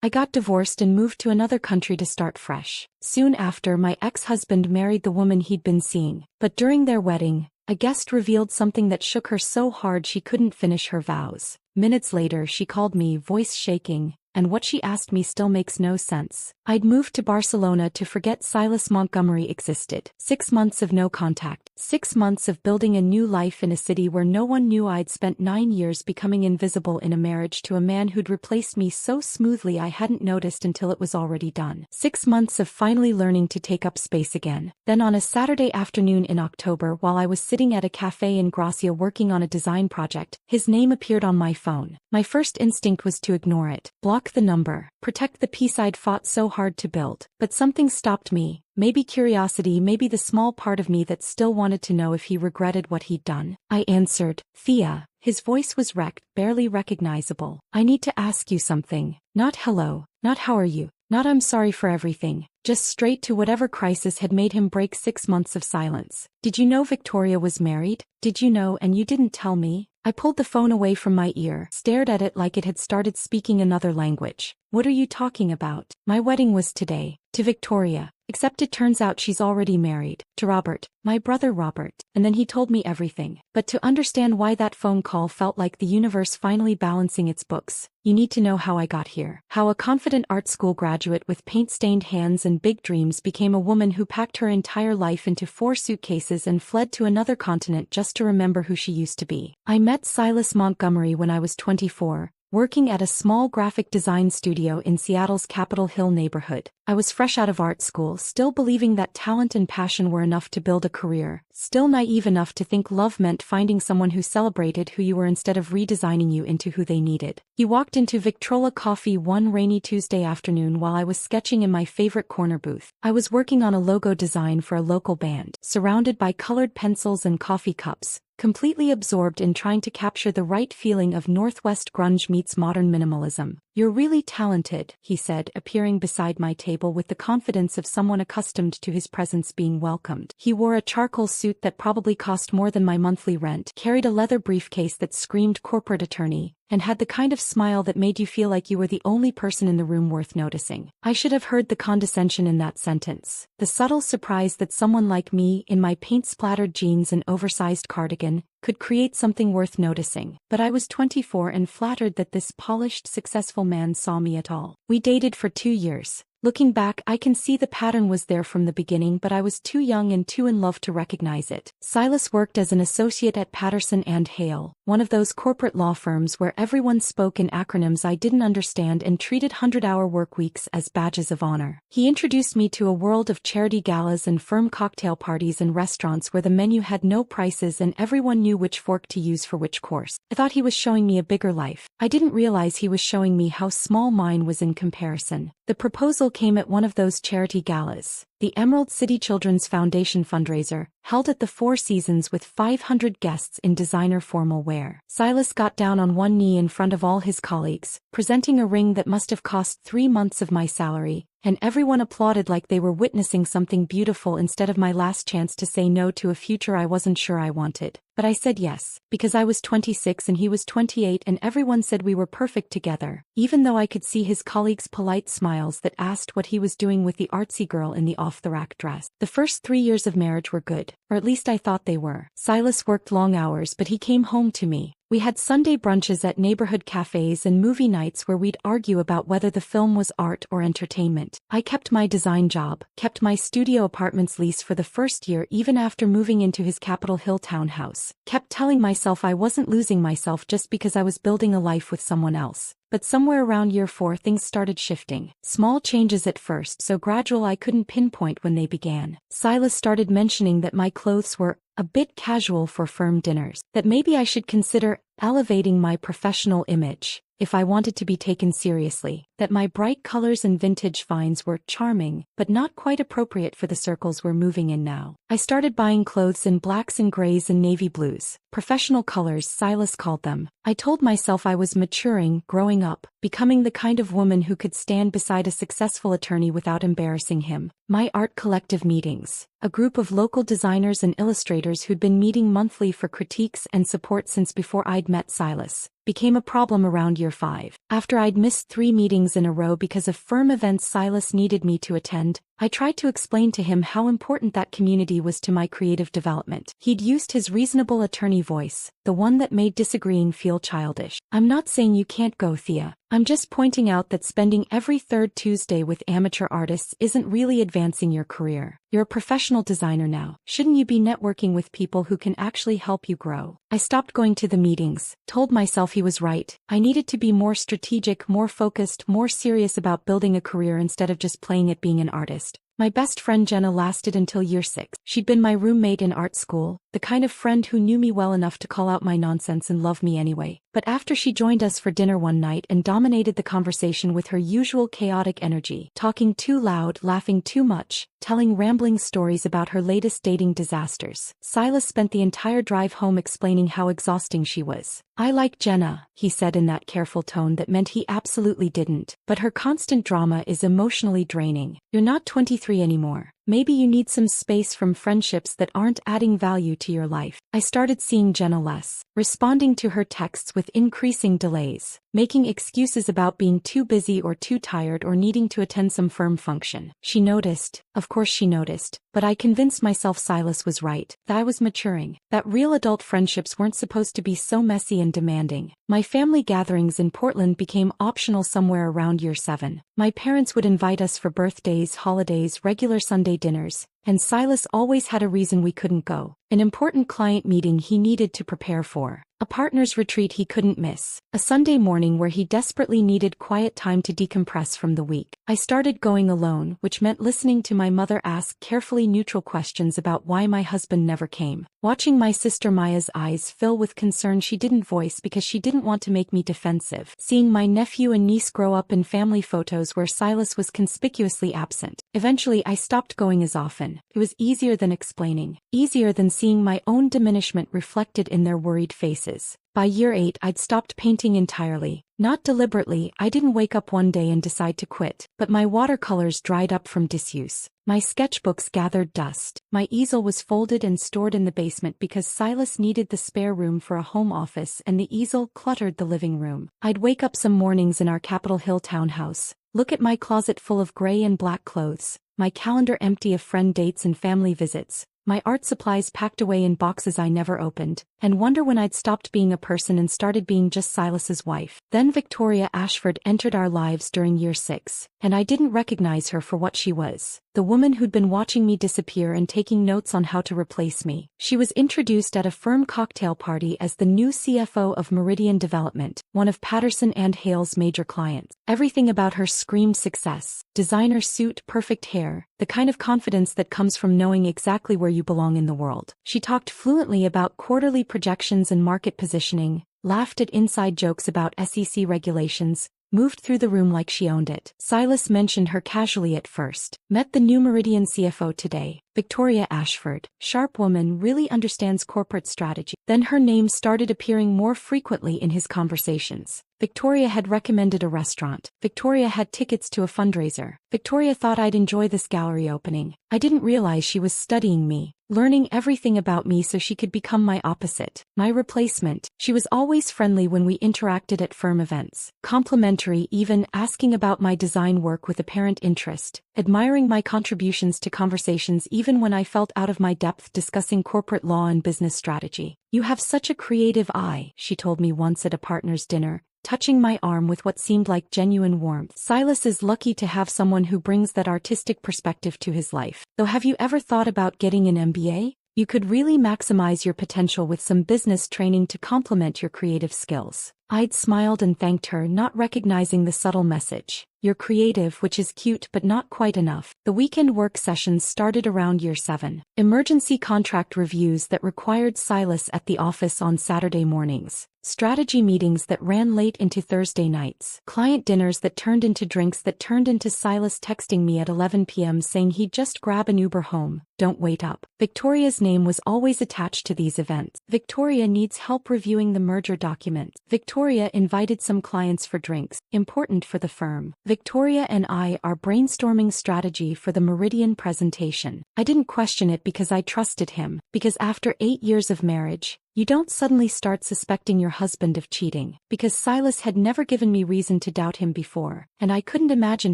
I got divorced and moved to another country to start fresh. Soon after, my ex-husband married the woman he'd been seeing. But during their wedding, a guest revealed something that shook her so hard she couldn't finish her vows. Minutes later, she called me, voice shaking, and what she asked me still makes no sense. I'd moved to Barcelona to forget Silas Montgomery existed. 6 months of no contact. 6 months of building a new life in a city where no one knew. I'd spent 9 years becoming invisible in a marriage to a man who'd replaced me so smoothly I hadn't noticed until it was already done. 6 months of finally learning to take up space again. Then on a Saturday afternoon in October, while I was sitting at a cafe in Gracia working on a design project, his name appeared on my phone. My first instinct was to ignore it, block the number, protect the peace I'd fought so hard to build. But something stopped me. Maybe curiosity, maybe the small part of me that still wanted to know if he regretted what he'd done. I answered, Thea. His voice was wrecked, barely recognizable. I need to ask you something. Not hello, not how are you, not I'm sorry for everything. Just straight to whatever crisis had made him break 6 months of silence. Did you know Victoria was married? Did you know and you didn't tell me? I pulled the phone away from my ear, stared at it like it had started speaking another language. What are you talking about? My wedding was today. To Victoria. Except it turns out she's already married. To Robert. My brother Robert. And then he told me everything. But to understand why that phone call felt like the universe finally balancing its books, you need to know how I got here. How a confident art school graduate with paint-stained hands and big dreams became a woman who packed her entire life into 4 suitcases and fled to another continent just to remember who she used to be. I met Silas Montgomery when I was 24. Working at a small graphic design studio in Seattle's Capitol Hill neighborhood. I was fresh out of art school, still believing that talent and passion were enough to build a career, still naive enough to think love meant finding someone who celebrated who you were instead of redesigning you into who they needed. He walked into Victrola Coffee one rainy Tuesday afternoon while I was sketching in my favorite corner booth. I was working on a logo design for a local band, surrounded by colored pencils and coffee cups, completely absorbed in trying to capture the right feeling of Northwest grunge meets modern minimalism. You're really talented, he said, appearing beside my table with the confidence of someone accustomed to his presence being welcomed. He wore a charcoal suit that probably cost more than my monthly rent, carried a leather briefcase that screamed corporate attorney, and had the kind of smile that made you feel like you were the only person in the room worth noticing. I should have heard the condescension in that sentence, the subtle surprise that someone like me, in my paint-splattered jeans and oversized cardigan, could create something worth noticing. But I was 24 and flattered that this polished, successful man saw me at all. We dated for 2 years. Looking back, I can see the pattern was there from the beginning, but I was too young and too in love to recognize it. Silas worked as an associate at Patterson and Hale, one of those corporate law firms where everyone spoke in acronyms I didn't understand and treated 100-hour work weeks as badges of honor. He introduced me to a world of charity galas and firm cocktail parties and restaurants where the menu had no prices and everyone knew which fork to use for which course. I thought he was showing me a bigger life. I didn't realize he was showing me how small mine was in comparison. The proposal came at one of those charity galas, the Emerald City Children's Foundation fundraiser, held at the Four Seasons with 500 guests in designer formal wear. Silas got down on one knee in front of all his colleagues, presenting a ring that must have cost 3 months of my salary, and everyone applauded like they were witnessing something beautiful instead of my last chance to say no to a future I wasn't sure I wanted. But I said yes, because I was 26 and he was 28 and everyone said we were perfect together, even though I could see his colleagues' polite smiles that asked what he was doing with the artsy girl in the off-the-rack dress. The first 3 years of marriage were good, or at least I thought they were. Silas worked long hours, but he came home to me. We had Sunday brunches at neighborhood cafes and movie nights where we'd argue about whether the film was art or entertainment. I kept my design job, kept my studio apartment's lease for the first year even after moving into his Capitol Hill townhouse, kept telling myself I wasn't losing myself just because I was building a life with someone else. But somewhere around year 4 things started shifting. Small changes at first, so gradual I couldn't pinpoint when they began. Silas started mentioning that my clothes were a bit casual for firm dinners, that maybe I should consider elevating my professional image if I wanted to be taken seriously, that my bright colors and vintage finds were charming, but not quite appropriate for the circles we're moving in now. I started buying clothes in blacks and grays and navy blues, professional colors Silas called them. I told myself I was maturing, growing up, becoming the kind of woman who could stand beside a successful attorney without embarrassing him. My art collective meetings, a group of local designers and illustrators who'd been meeting monthly for critiques and support since before I'd met Silas, became a problem around year 5. After I'd missed 3 meetings in a row because of firm events Silas needed me to attend, I tried to explain to him how important that community was to my creative development. He'd used his reasonable attorney voice, the one that made disagreeing feel childish. "I'm not saying you can't go, Thea. I'm just pointing out that spending every third Tuesday with amateur artists isn't really advancing your career. You're a professional designer now. Shouldn't you be networking with people who can actually help you grow?" I stopped going to the meetings, told myself he was right. I needed to be more strategic, more focused, more serious about building a career instead of just playing at being an artist. My best friend Jenna lasted until year 6. She'd been my roommate in art school, the kind of friend who knew me well enough to call out my nonsense and love me anyway. But after she joined us for dinner one night and dominated the conversation with her usual chaotic energy, talking too loud, laughing too much, telling rambling stories about her latest dating disasters, Silas spent the entire drive home explaining how exhausting she was. "I like Jenna," he said in that careful tone that meant he absolutely didn't, "but her constant drama is emotionally draining. You're not 23 anymore. Maybe you need some space from friendships that aren't adding value to your life." I started seeing Jenna less, responding to her texts with increasing delays, making excuses about being too busy or too tired or needing to attend some firm function. She noticed, of course she noticed, but I convinced myself Silas was right, that I was maturing, that real adult friendships weren't supposed to be so messy and demanding. My family gatherings in Portland became optional somewhere around year 7. My parents would invite us for birthdays, holidays, regular Sunday dinners, and Silas always had a reason we couldn't go. An important client meeting he needed to prepare for. A partner's retreat he couldn't miss. A Sunday morning where he desperately needed quiet time to decompress from the week. I started going alone, which meant listening to my mother ask carefully neutral questions about why my husband never came. Watching my sister Maya's eyes fill with concern she didn't voice because she didn't want to make me defensive. Seeing my nephew and niece grow up in family photos where Silas was conspicuously absent. Eventually I stopped going as often. It was easier than explaining. Easier than seeing my own diminishment reflected in their worried faces. By year 8 I'd stopped painting entirely. Not deliberately, I didn't wake up one day and decide to quit, but my watercolors dried up from disuse. My sketchbooks gathered dust. My easel was folded and stored in the basement because Silas needed the spare room for a home office and the easel cluttered the living room. I'd wake up some mornings in our Capitol Hill townhouse, look at my closet full of gray and black clothes, my calendar empty of friend dates and family visits, my art supplies packed away in boxes I never opened, and wonder when I'd stopped being a person and started being just Silas's wife. Then Victoria Ashford entered our lives during year 6, and I didn't recognize her for what she was. The woman who'd been watching me disappear and taking notes on how to replace me. She was introduced at a firm cocktail party as the new CFO of Meridian Development, one of Patterson and Hale's major clients. Everything about her screamed success. Designer suit, perfect hair, the kind of confidence that comes from knowing exactly where you belong in the world. She talked fluently about quarterly projections and market positioning, laughed at inside jokes about SEC regulations, moved through the room like she owned it. Silas mentioned her casually at first. Met the new Meridian CFO today. Victoria Ashford, sharp woman, really understands corporate strategy. Then her name started appearing more frequently in his conversations. Victoria had recommended a restaurant. Victoria had tickets to a fundraiser. Victoria thought I'd enjoy this gallery opening. I didn't realize she was studying me, learning everything about me so she could become my opposite, my replacement. She was always friendly when we interacted at firm events, complimentary, even asking about my design work with apparent interest, admiring my contributions to conversations even when I felt out of my depth discussing corporate law and business strategy. "You have such a creative eye," she told me once at a partner's dinner, touching my arm with what seemed like genuine warmth. Silas is lucky to have someone who brings that artistic perspective to his life. Though, have you ever thought about getting an MBA? You could really maximize your potential with some business training to complement your creative skills. I'd smiled and thanked her, not recognizing the subtle message. You're creative, which is cute but not quite enough. The weekend work sessions started around year 7. Emergency contract reviews that required Silas at the office on Saturday mornings. Strategy meetings that ran late into Thursday nights. Client dinners that turned into drinks that turned into Silas texting me at 11 p.m. saying he'd just grab an Uber home. Don't wait up. Victoria's name was always attached to these events. Victoria needs help reviewing the merger documents. Victoria invited some clients for drinks, important for the firm. Victoria and I are brainstorming strategy for the Meridian presentation. I didn't question it because I trusted him, because after 8 years of marriage, You don't suddenly start suspecting your husband of cheating, because Silas had never given me reason to doubt him before, and I couldn't imagine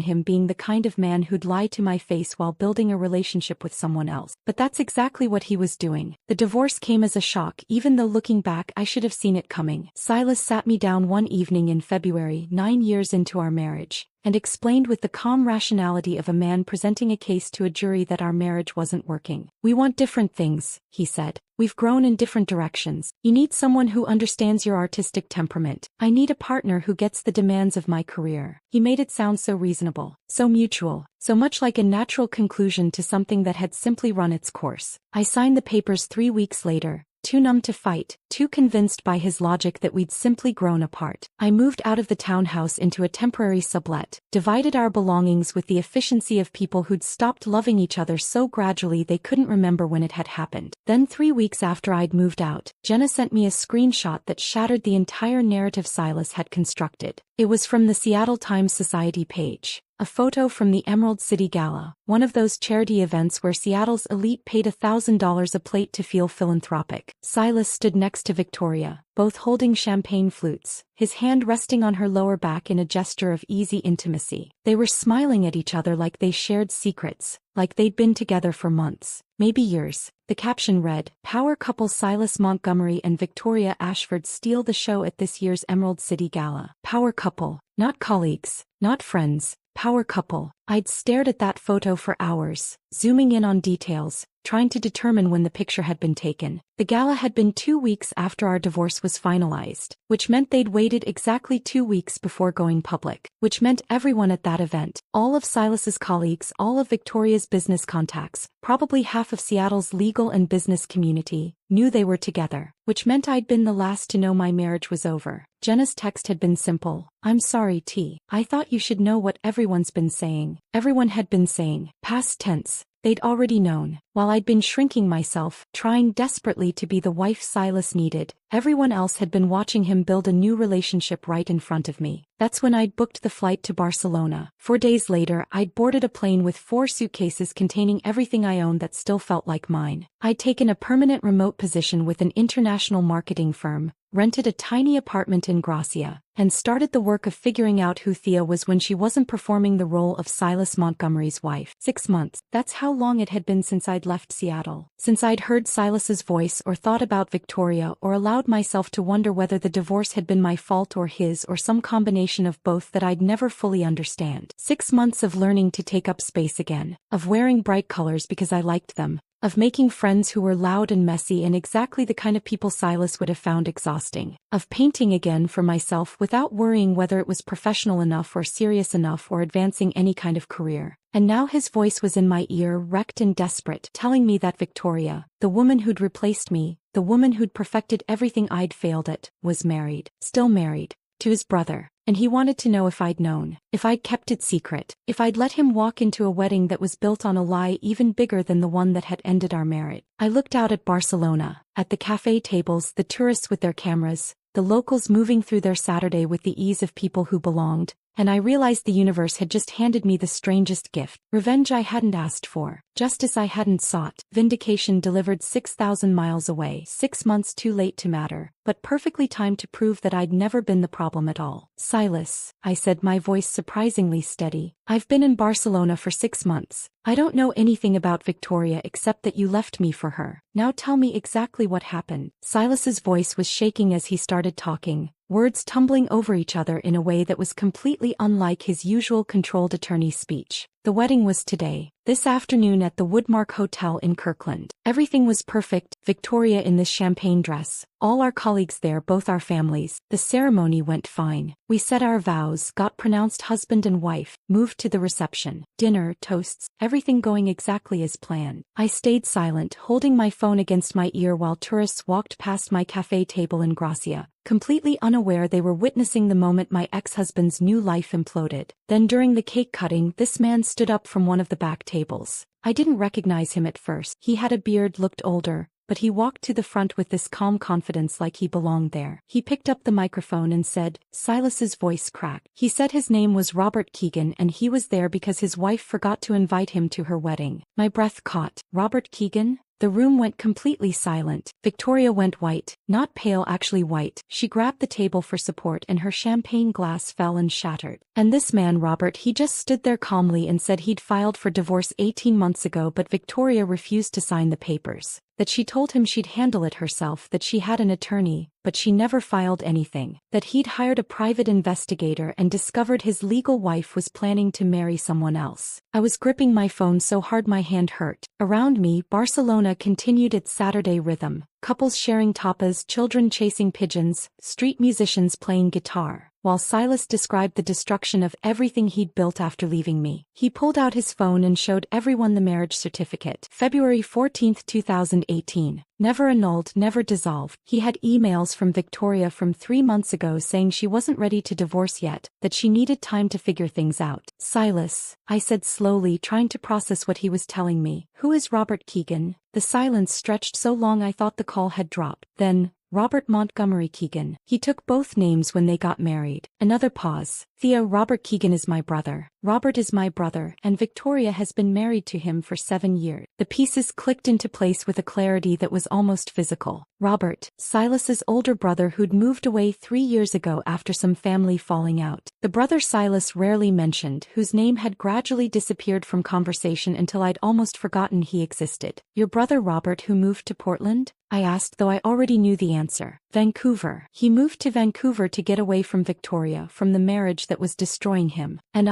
him being the kind of man who'd lie to my face while building a relationship with someone else. But that's exactly what he was doing. The divorce came as a shock, even though looking back I should have seen it coming. Silas sat me down one evening in February, 9 years into our marriage, and explained with the calm rationality of a man presenting a case to a jury that our marriage wasn't working. "We want different things," he said. "We've grown in different directions. You need someone who understands your artistic temperament. I need a partner who gets the demands of my career." He made it sound so reasonable, so mutual, so much like a natural conclusion to something that had simply run its course. I signed the papers 3 weeks later, too numb to fight, too convinced by his logic that we'd simply grown apart. I moved out of the townhouse into a temporary sublet, divided our belongings with the efficiency of people who'd stopped loving each other so gradually they couldn't remember when it had happened. Then 3 weeks after I'd moved out, Jenna sent me a screenshot that shattered the entire narrative Silas had constructed. It was from the Seattle Times Society page. A photo from the Emerald City Gala, one of those charity events where Seattle's elite paid $1,000 a plate to feel philanthropic. Silas stood next to Victoria, both holding champagne flutes, his hand resting on her lower back in a gesture of easy intimacy. They were smiling at each other like they shared secrets, like they'd been together for months, maybe years. The caption read, "Power couple Silas Montgomery and Victoria Ashford steal the show at this year's Emerald City Gala." Power couple, not colleagues, not friends. Power couple. I'd stared at that photo for hours, zooming in on details, trying to determine when the picture had been taken. The gala had been 2 weeks after our divorce was finalized, which meant they'd waited exactly 2 weeks before going public, which meant everyone at that event, all of Silas's colleagues, all of Victoria's business contacts, probably half of Seattle's legal and business community, knew they were together, which meant I'd been the last to know my marriage was over. Jenna's text had been simple. "I'm sorry, T. I thought you should know what everyone's been saying." Everyone had been saying, past tense. They'd already known. While I'd been shrinking myself, trying desperately to be the wife Silas needed, everyone else had been watching him build a new relationship right in front of me. That's when I'd booked the flight to Barcelona. 4 days later, I'd boarded a plane with 4 suitcases containing everything I owned that still felt like mine. I'd taken a permanent remote position with an international marketing firm, rented a tiny apartment in Gracia, and started the work of figuring out who Thea was when she wasn't performing the role of Silas Montgomery's wife. 6 months. That's how long it had been since I'd left Seattle. Since I'd heard Silas's voice or thought about Victoria or allowed myself to wonder whether the divorce had been my fault or his or some combination of both that I'd never fully understand. 6 months of learning to take up space again, of wearing bright colors because I liked them, of making friends who were loud and messy and exactly the kind of people Silas would have found exhausting, of painting again for myself without worrying whether it was professional enough or serious enough or advancing any kind of career. And now his voice was in my ear, wrecked and desperate, telling me that Victoria, the woman who'd replaced me, the woman who'd perfected everything I'd failed at, was married, still married, to his brother. And he wanted to know if I'd known, if I'd kept it secret, if I'd let him walk into a wedding that was built on a lie even bigger than the one that had ended our marriage. I looked out at Barcelona, at the cafe tables, the tourists with their cameras, the locals moving through their Saturday with the ease of people who belonged, and I realized the universe had just handed me the strangest gift. Revenge I hadn't asked for, justice I hadn't sought, vindication delivered 6,000 miles away, 6 months too late to matter, but perfectly timed to prove that I'd never been the problem at all. "Silas," I said, my voice surprisingly steady, "I've been in Barcelona for 6 months. I don't know anything about Victoria except that you left me for her. Now tell me exactly what happened." Silas's voice was shaking as he started talking, words tumbling over each other in a way that was completely unlike his usual controlled attorney speech. "The wedding was today, this afternoon at the Woodmark Hotel in Kirkland. Everything was perfect, Victoria in this champagne dress, all our colleagues there, both our families. The ceremony went fine. We said our vows, got pronounced husband and wife, moved to the reception, dinner, toasts, everything going exactly as planned." I stayed silent, holding my phone against my ear while tourists walked past my cafe table in Gracia, completely unaware they were witnessing the moment my ex-husband's new life imploded. Then during the cake cutting, this man stood up from one of the back tables. I didn't recognize him at first. He had a beard, looked older, but he walked to the front with this calm confidence like he belonged there. He picked up the microphone and said, Silas's voice cracked. He said his name was Robert Keegan and he was there because his wife forgot to invite him to her wedding. My breath caught. Robert Keegan? The room went completely silent. Victoria went white, not pale, actually white. She grabbed the table for support and her champagne glass fell and shattered. And this man, Robert, he just stood there calmly and said he'd filed for divorce 18 months ago, but Victoria refused to sign the papers. That she told him she'd handle it herself, that she had an attorney, but she never filed anything. That he'd hired a private investigator and discovered his legal wife was planning to marry someone else. I was gripping my phone so hard my hand hurt. Around me, Barcelona continued its Saturday rhythm. Couples sharing tapas, children chasing pigeons, street musicians playing guitar. While Silas described the destruction of everything he'd built after leaving me, he pulled out his phone and showed everyone the marriage certificate. February 14, 2018. Never annulled, never dissolved. He had emails from Victoria from 3 months ago saying she wasn't ready to divorce yet, that she needed time to figure things out. Silas, I said slowly, trying to process what he was telling me. Who is Robert Keegan? The silence stretched so long I thought the call had dropped. Then, Robert Montgomery Keegan. He took both names when they got married. Another pause. Thea, Robert Keegan is my brother. Robert is my brother, and Victoria has been married to him for 7 years. The pieces clicked into place with a clarity that was almost physical. Robert, Silas's older brother who'd moved away 3 years ago after some family falling out. The brother Silas rarely mentioned, whose name had gradually disappeared from conversation until I'd almost forgotten he existed. Your brother Robert who moved to Portland? I asked, though I already knew the answer. Vancouver. He moved to Vancouver to get away from Victoria, from the marriage that was destroying him. And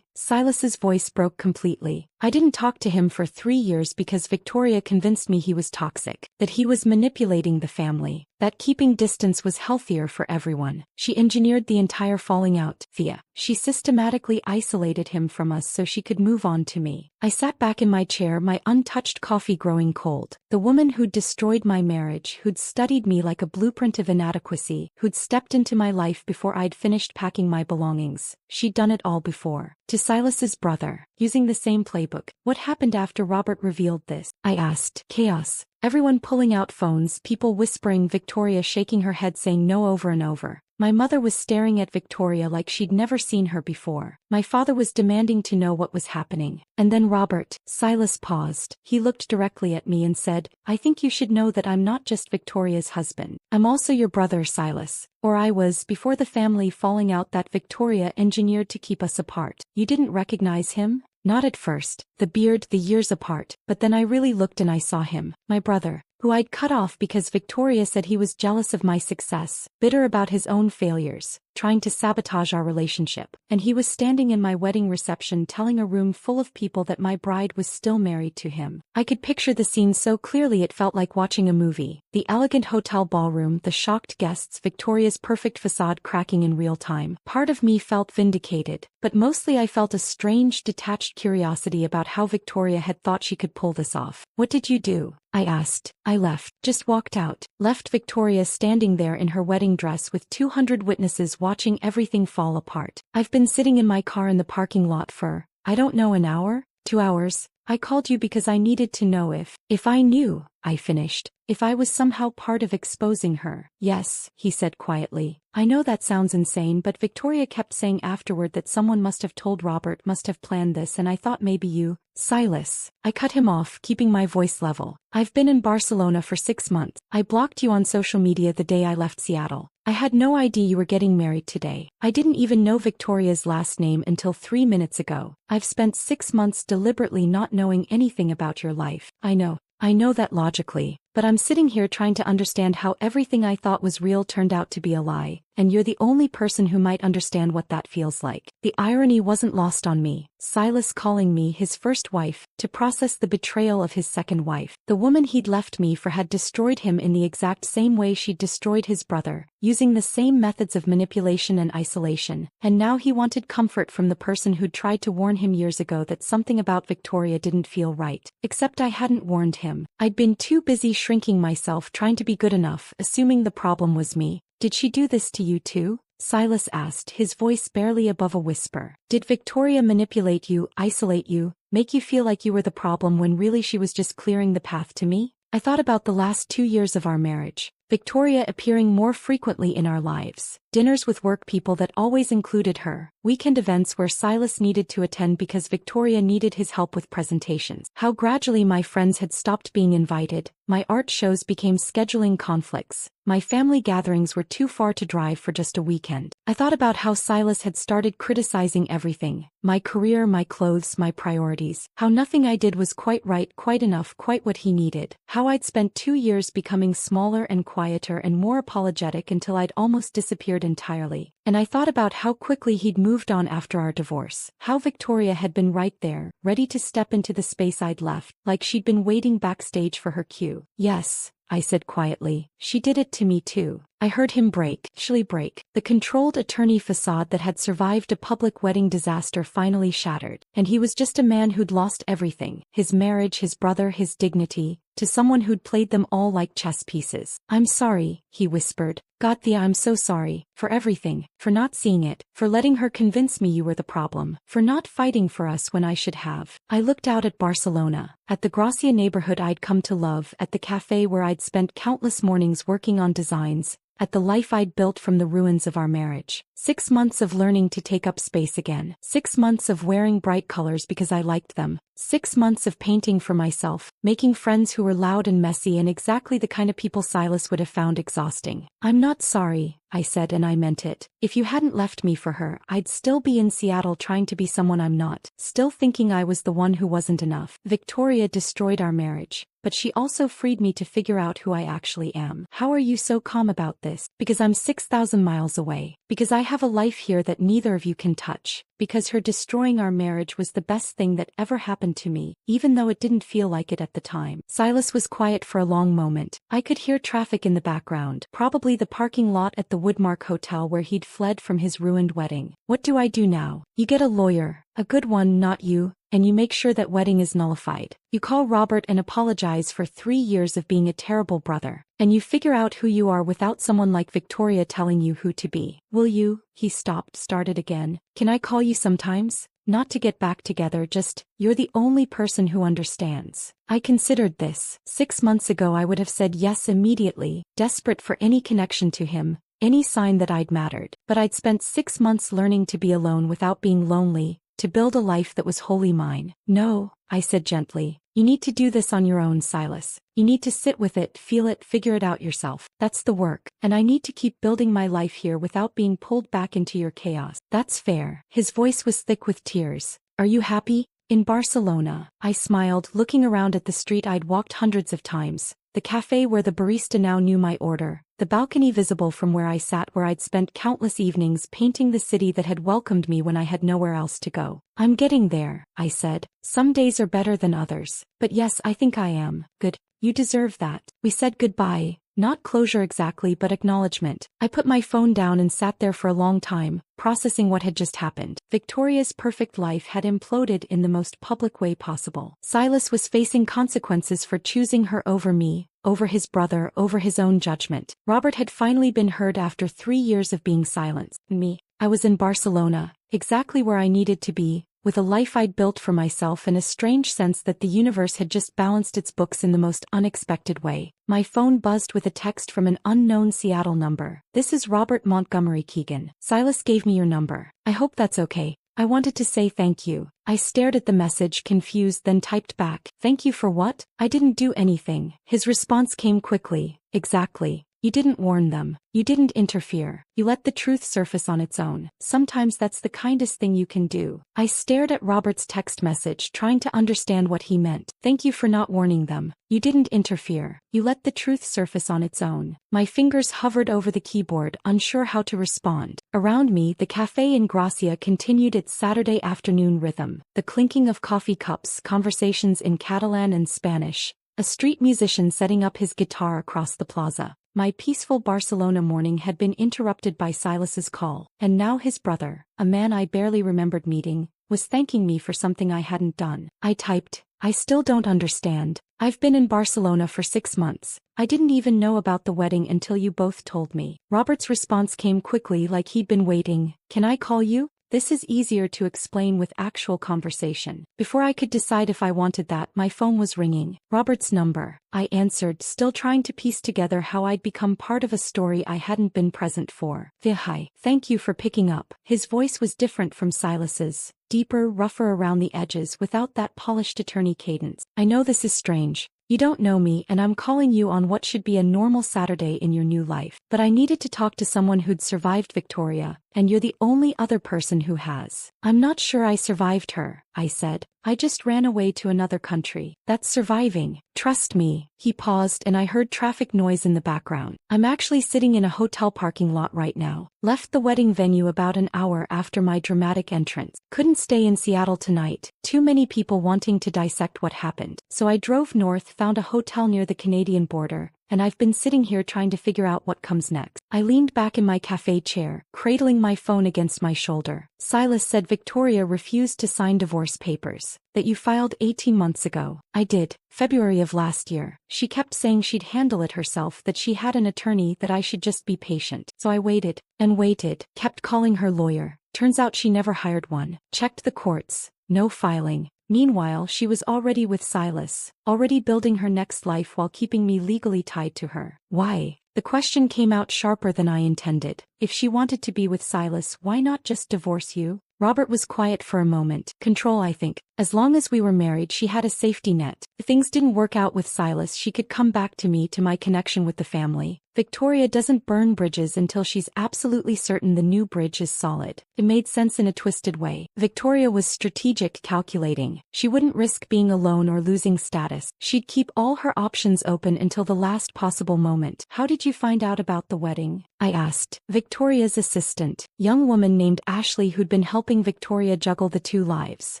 Silas's voice broke completely. I didn't talk to him for 3 years because Victoria convinced me he was toxic, that he was manipulating the family, that keeping distance was healthier for everyone. She engineered the entire falling out, Thea. She systematically isolated him from us so she could move on to me. I sat back in my chair, my untouched coffee growing cold. The woman who'd destroyed my marriage, who'd studied me like a blueprint of inadequacy, who'd stepped into my life before I'd finished packing my belongings. She'd done it all before. To Silas's brother, using the same playbook. What happened after Robert revealed this? I asked. Chaos. Everyone pulling out phones, people whispering, Victoria shaking her head saying no over and over. My mother was staring at Victoria like she'd never seen her before. My father was demanding to know what was happening. And then Robert. Silas paused. He looked directly at me and said, I think you should know that I'm not just Victoria's husband. I'm also your brother, Silas. Or I was, before the family falling out that Victoria engineered to keep us apart. You didn't recognize him? Not at first, the beard, the years apart, but then I really looked and I saw him, my brother, who I'd cut off because Victoria said he was jealous of my success, bitter about his own failures, trying to sabotage our relationship. And he was standing in my wedding reception telling a room full of people that my bride was still married to him. I could picture the scene so clearly it felt like watching a movie. The elegant hotel ballroom, the shocked guests, Victoria's perfect facade cracking in real time. Part of me felt vindicated, but mostly I felt a strange, detached curiosity about how Victoria had thought she could pull this off. What did you do? I asked. I left. Just walked out. Left Victoria standing there in her wedding dress with 200 witnesses watching everything fall apart. I've been sitting in my car in the parking lot for, I don't know, an hour? 2 hours? I called you because I needed to know if I knew, I finished, if I was somehow part of exposing her. Yes, he said quietly. I know that sounds insane, but Victoria kept saying afterward that someone must have told Robert, must have planned this, and I thought maybe you. Silas. I cut him off, keeping my voice level. I've been in Barcelona for 6 months. I blocked you on social media the day I left Seattle. I had no idea you were getting married today. I didn't even know Victoria's last name until 3 minutes ago. I've spent 6 months deliberately not knowing anything about your life. I know that logically, but I'm sitting here trying to understand how everything I thought was real turned out to be a lie, and you're the only person who might understand what that feels like. The irony wasn't lost on me. Silas calling me his first wife, to process the betrayal of his second wife. The woman he'd left me for had destroyed him in the exact same way she'd destroyed his brother, using the same methods of manipulation and isolation, and now he wanted comfort from the person who'd tried to warn him years ago that something about Victoria didn't feel right. Except I hadn't warned him. I'd been too busy shrinking myself trying to be good enough, assuming the problem was me. Did she do this to you too? Silas asked, his voice barely above a whisper. Did Victoria manipulate you, isolate you, make you feel like you were the problem when really she was just clearing the path to me? I thought about the last 2 years of our marriage. Victoria appearing more frequently in our lives. dinners with work people that always included her, weekend events where Silas needed to attend because Victoria needed his help with presentations. How gradually my friends had stopped being invited, my art shows became scheduling conflicts, my family gatherings were too far to drive for just a weekend. I thought about how Silas had started criticizing everything, my career, my clothes, my priorities, how nothing I did was quite right, quite enough, quite what he needed, how I'd spent 2 years becoming smaller and quieter and more apologetic until I'd almost disappeared entirely. And I thought about how quickly he'd moved on after our divorce, how Victoria had been right there, ready to step into the space I'd left, like she'd been waiting backstage for her cue. Yes, I said quietly, she did it to me too. I heard him break. The controlled attorney facade that had survived a public wedding disaster finally shattered. And he was just a man who'd lost everything, his marriage, his brother, his dignity, to someone who'd played them all like chess pieces. I'm sorry, he whispered. I'm so sorry, for everything, for not seeing it, for letting her convince me you were the problem, for not fighting for us when I should have. I looked out at Barcelona, at the Gracia neighborhood I'd come to love, at the cafe where I'd spent countless mornings working on designs, at the life I'd built from the ruins of our marriage. 6 months of learning to take up space again. 6 months of wearing bright colors because I liked them. 6 months of painting for myself, making friends who were loud and messy and exactly the kind of people Silas would have found exhausting. I'm not sorry, I said, and I meant it. If you hadn't left me for her, I'd still be in Seattle trying to be someone I'm not, still thinking I was the one who wasn't enough. Victoria destroyed our marriage, but she also freed me to figure out who I actually am. How are you so calm about this? Because I'm 6,000 miles away. Because I have a life here that neither of you can touch. Because her destroying our marriage was the best thing that ever happened to me, even though it didn't feel like it at the time. Silas was quiet for a long moment. I could hear traffic in the background, probably the parking lot at the Woodmark Hotel where he'd fled from his ruined wedding. What do I do now? You get a lawyer, a good one, not you, and you make sure that wedding is nullified. You call Robert and apologize for 3 years of being a terrible brother. And you figure out who you are without someone like Victoria telling you who to be. Will you? He started again. Can I call you sometimes? Not to get back together, just, you're the only person who understands. I considered this. 6 months ago I would have said yes immediately, desperate for any connection to him, any sign that I'd mattered. But I'd spent 6 months learning to be alone without being lonely, to build a life that was wholly mine. No, I said gently. You need to do this on your own, Silas. You need to sit with it, feel it, figure it out yourself. That's the work. And I need to keep building my life here without being pulled back into your chaos. That's fair. His voice was thick with tears. Are you happy? In Barcelona, I smiled, looking around at the street I'd walked hundreds of times, the cafe where the barista now knew my order, the balcony visible from where I sat where I'd spent countless evenings painting the city that had welcomed me when I had nowhere else to go. I'm getting there, I said. Some days are better than others. But yes, I think I am. Good. You deserve that. We said goodbye. Not closure exactly, but acknowledgement. I put my phone down and sat there for a long time, processing what had just happened. Victoria's perfect life had imploded in the most public way possible. Silas was facing consequences for choosing her over me, over his brother, over his own judgment. Robert had finally been heard after 3 years of being silenced. Me. I was in Barcelona, exactly where I needed to be, with a life I'd built for myself and a strange sense that the universe had just balanced its books in the most unexpected way. My phone buzzed with a text from an unknown Seattle number. This is Robert Montgomery Keegan. Silas gave me your number. I hope that's okay. I wanted to say thank you. I stared at the message, confused, then typed back. Thank you for what? I didn't do anything. His response came quickly. Exactly. You didn't warn them. You didn't interfere. You let the truth surface on its own. Sometimes that's the kindest thing you can do. I stared at Robert's text message, trying to understand what he meant. Thank you for not warning them. You didn't interfere. You let the truth surface on its own. My fingers hovered over the keyboard, unsure how to respond. Around me, the cafe in Gracia continued its Saturday afternoon rhythm. The clinking of coffee cups, conversations in Catalan and Spanish, a street musician setting up his guitar across the plaza. My peaceful Barcelona morning had been interrupted by Silas's call, and now his brother, a man I barely remembered meeting, was thanking me for something I hadn't done. I typed, I still don't understand. I've been in Barcelona for 6 months. I didn't even know about the wedding until you both told me. Robert's response came quickly, like he'd been waiting. Can I call you? This is easier to explain with actual conversation. Before I could decide if I wanted that, my phone was ringing. Robert's number. I answered, still trying to piece together how I'd become part of a story I hadn't been present for. Hi. Thank you for picking up. His voice was different from Silas's. Deeper, rougher around the edges without that polished attorney cadence. I know this is strange. You don't know me and I'm calling you on what should be a normal Saturday in your new life. But I needed to talk to someone who'd survived Victoria, and you're the only other person who has. I'm not sure I survived her, I said. I just ran away to another country. That's surviving. Trust me. He paused and I heard traffic noise in the background. I'm actually sitting in a hotel parking lot right now. Left the wedding venue about an hour after my dramatic entrance. Couldn't stay in Seattle tonight. Too many people wanting to dissect what happened. So I drove north, found a hotel near the Canadian border, and I've been sitting here trying to figure out what comes next. I leaned back in my cafe chair, cradling my phone against my shoulder. Silas said Victoria refused to sign divorce papers. That you filed 18 months ago. I did. February of last year. She kept saying she'd handle it herself, that she had an attorney, that I should just be patient. So I waited and waited, kept calling her lawyer. Turns out she never hired one. Checked the courts. No filing. Meanwhile, she was already with Silas, already building her next life while keeping me legally tied to her. Why? The question came out sharper than I intended. If she wanted to be with Silas, why not just divorce you? Robert was quiet for a moment. Control, I think. As long as we were married, she had a safety net. If things didn't work out with Silas, she could come back to me, to my connection with the family. Victoria doesn't burn bridges until she's absolutely certain the new bridge is solid. It made sense in a twisted way. Victoria was strategic, calculating. She wouldn't risk being alone or losing status. She'd keep all her options open until the last possible moment. How did you find out about the wedding? I asked. Victoria's assistant, young woman named Ashley, who'd been helping Victoria juggle the two lives,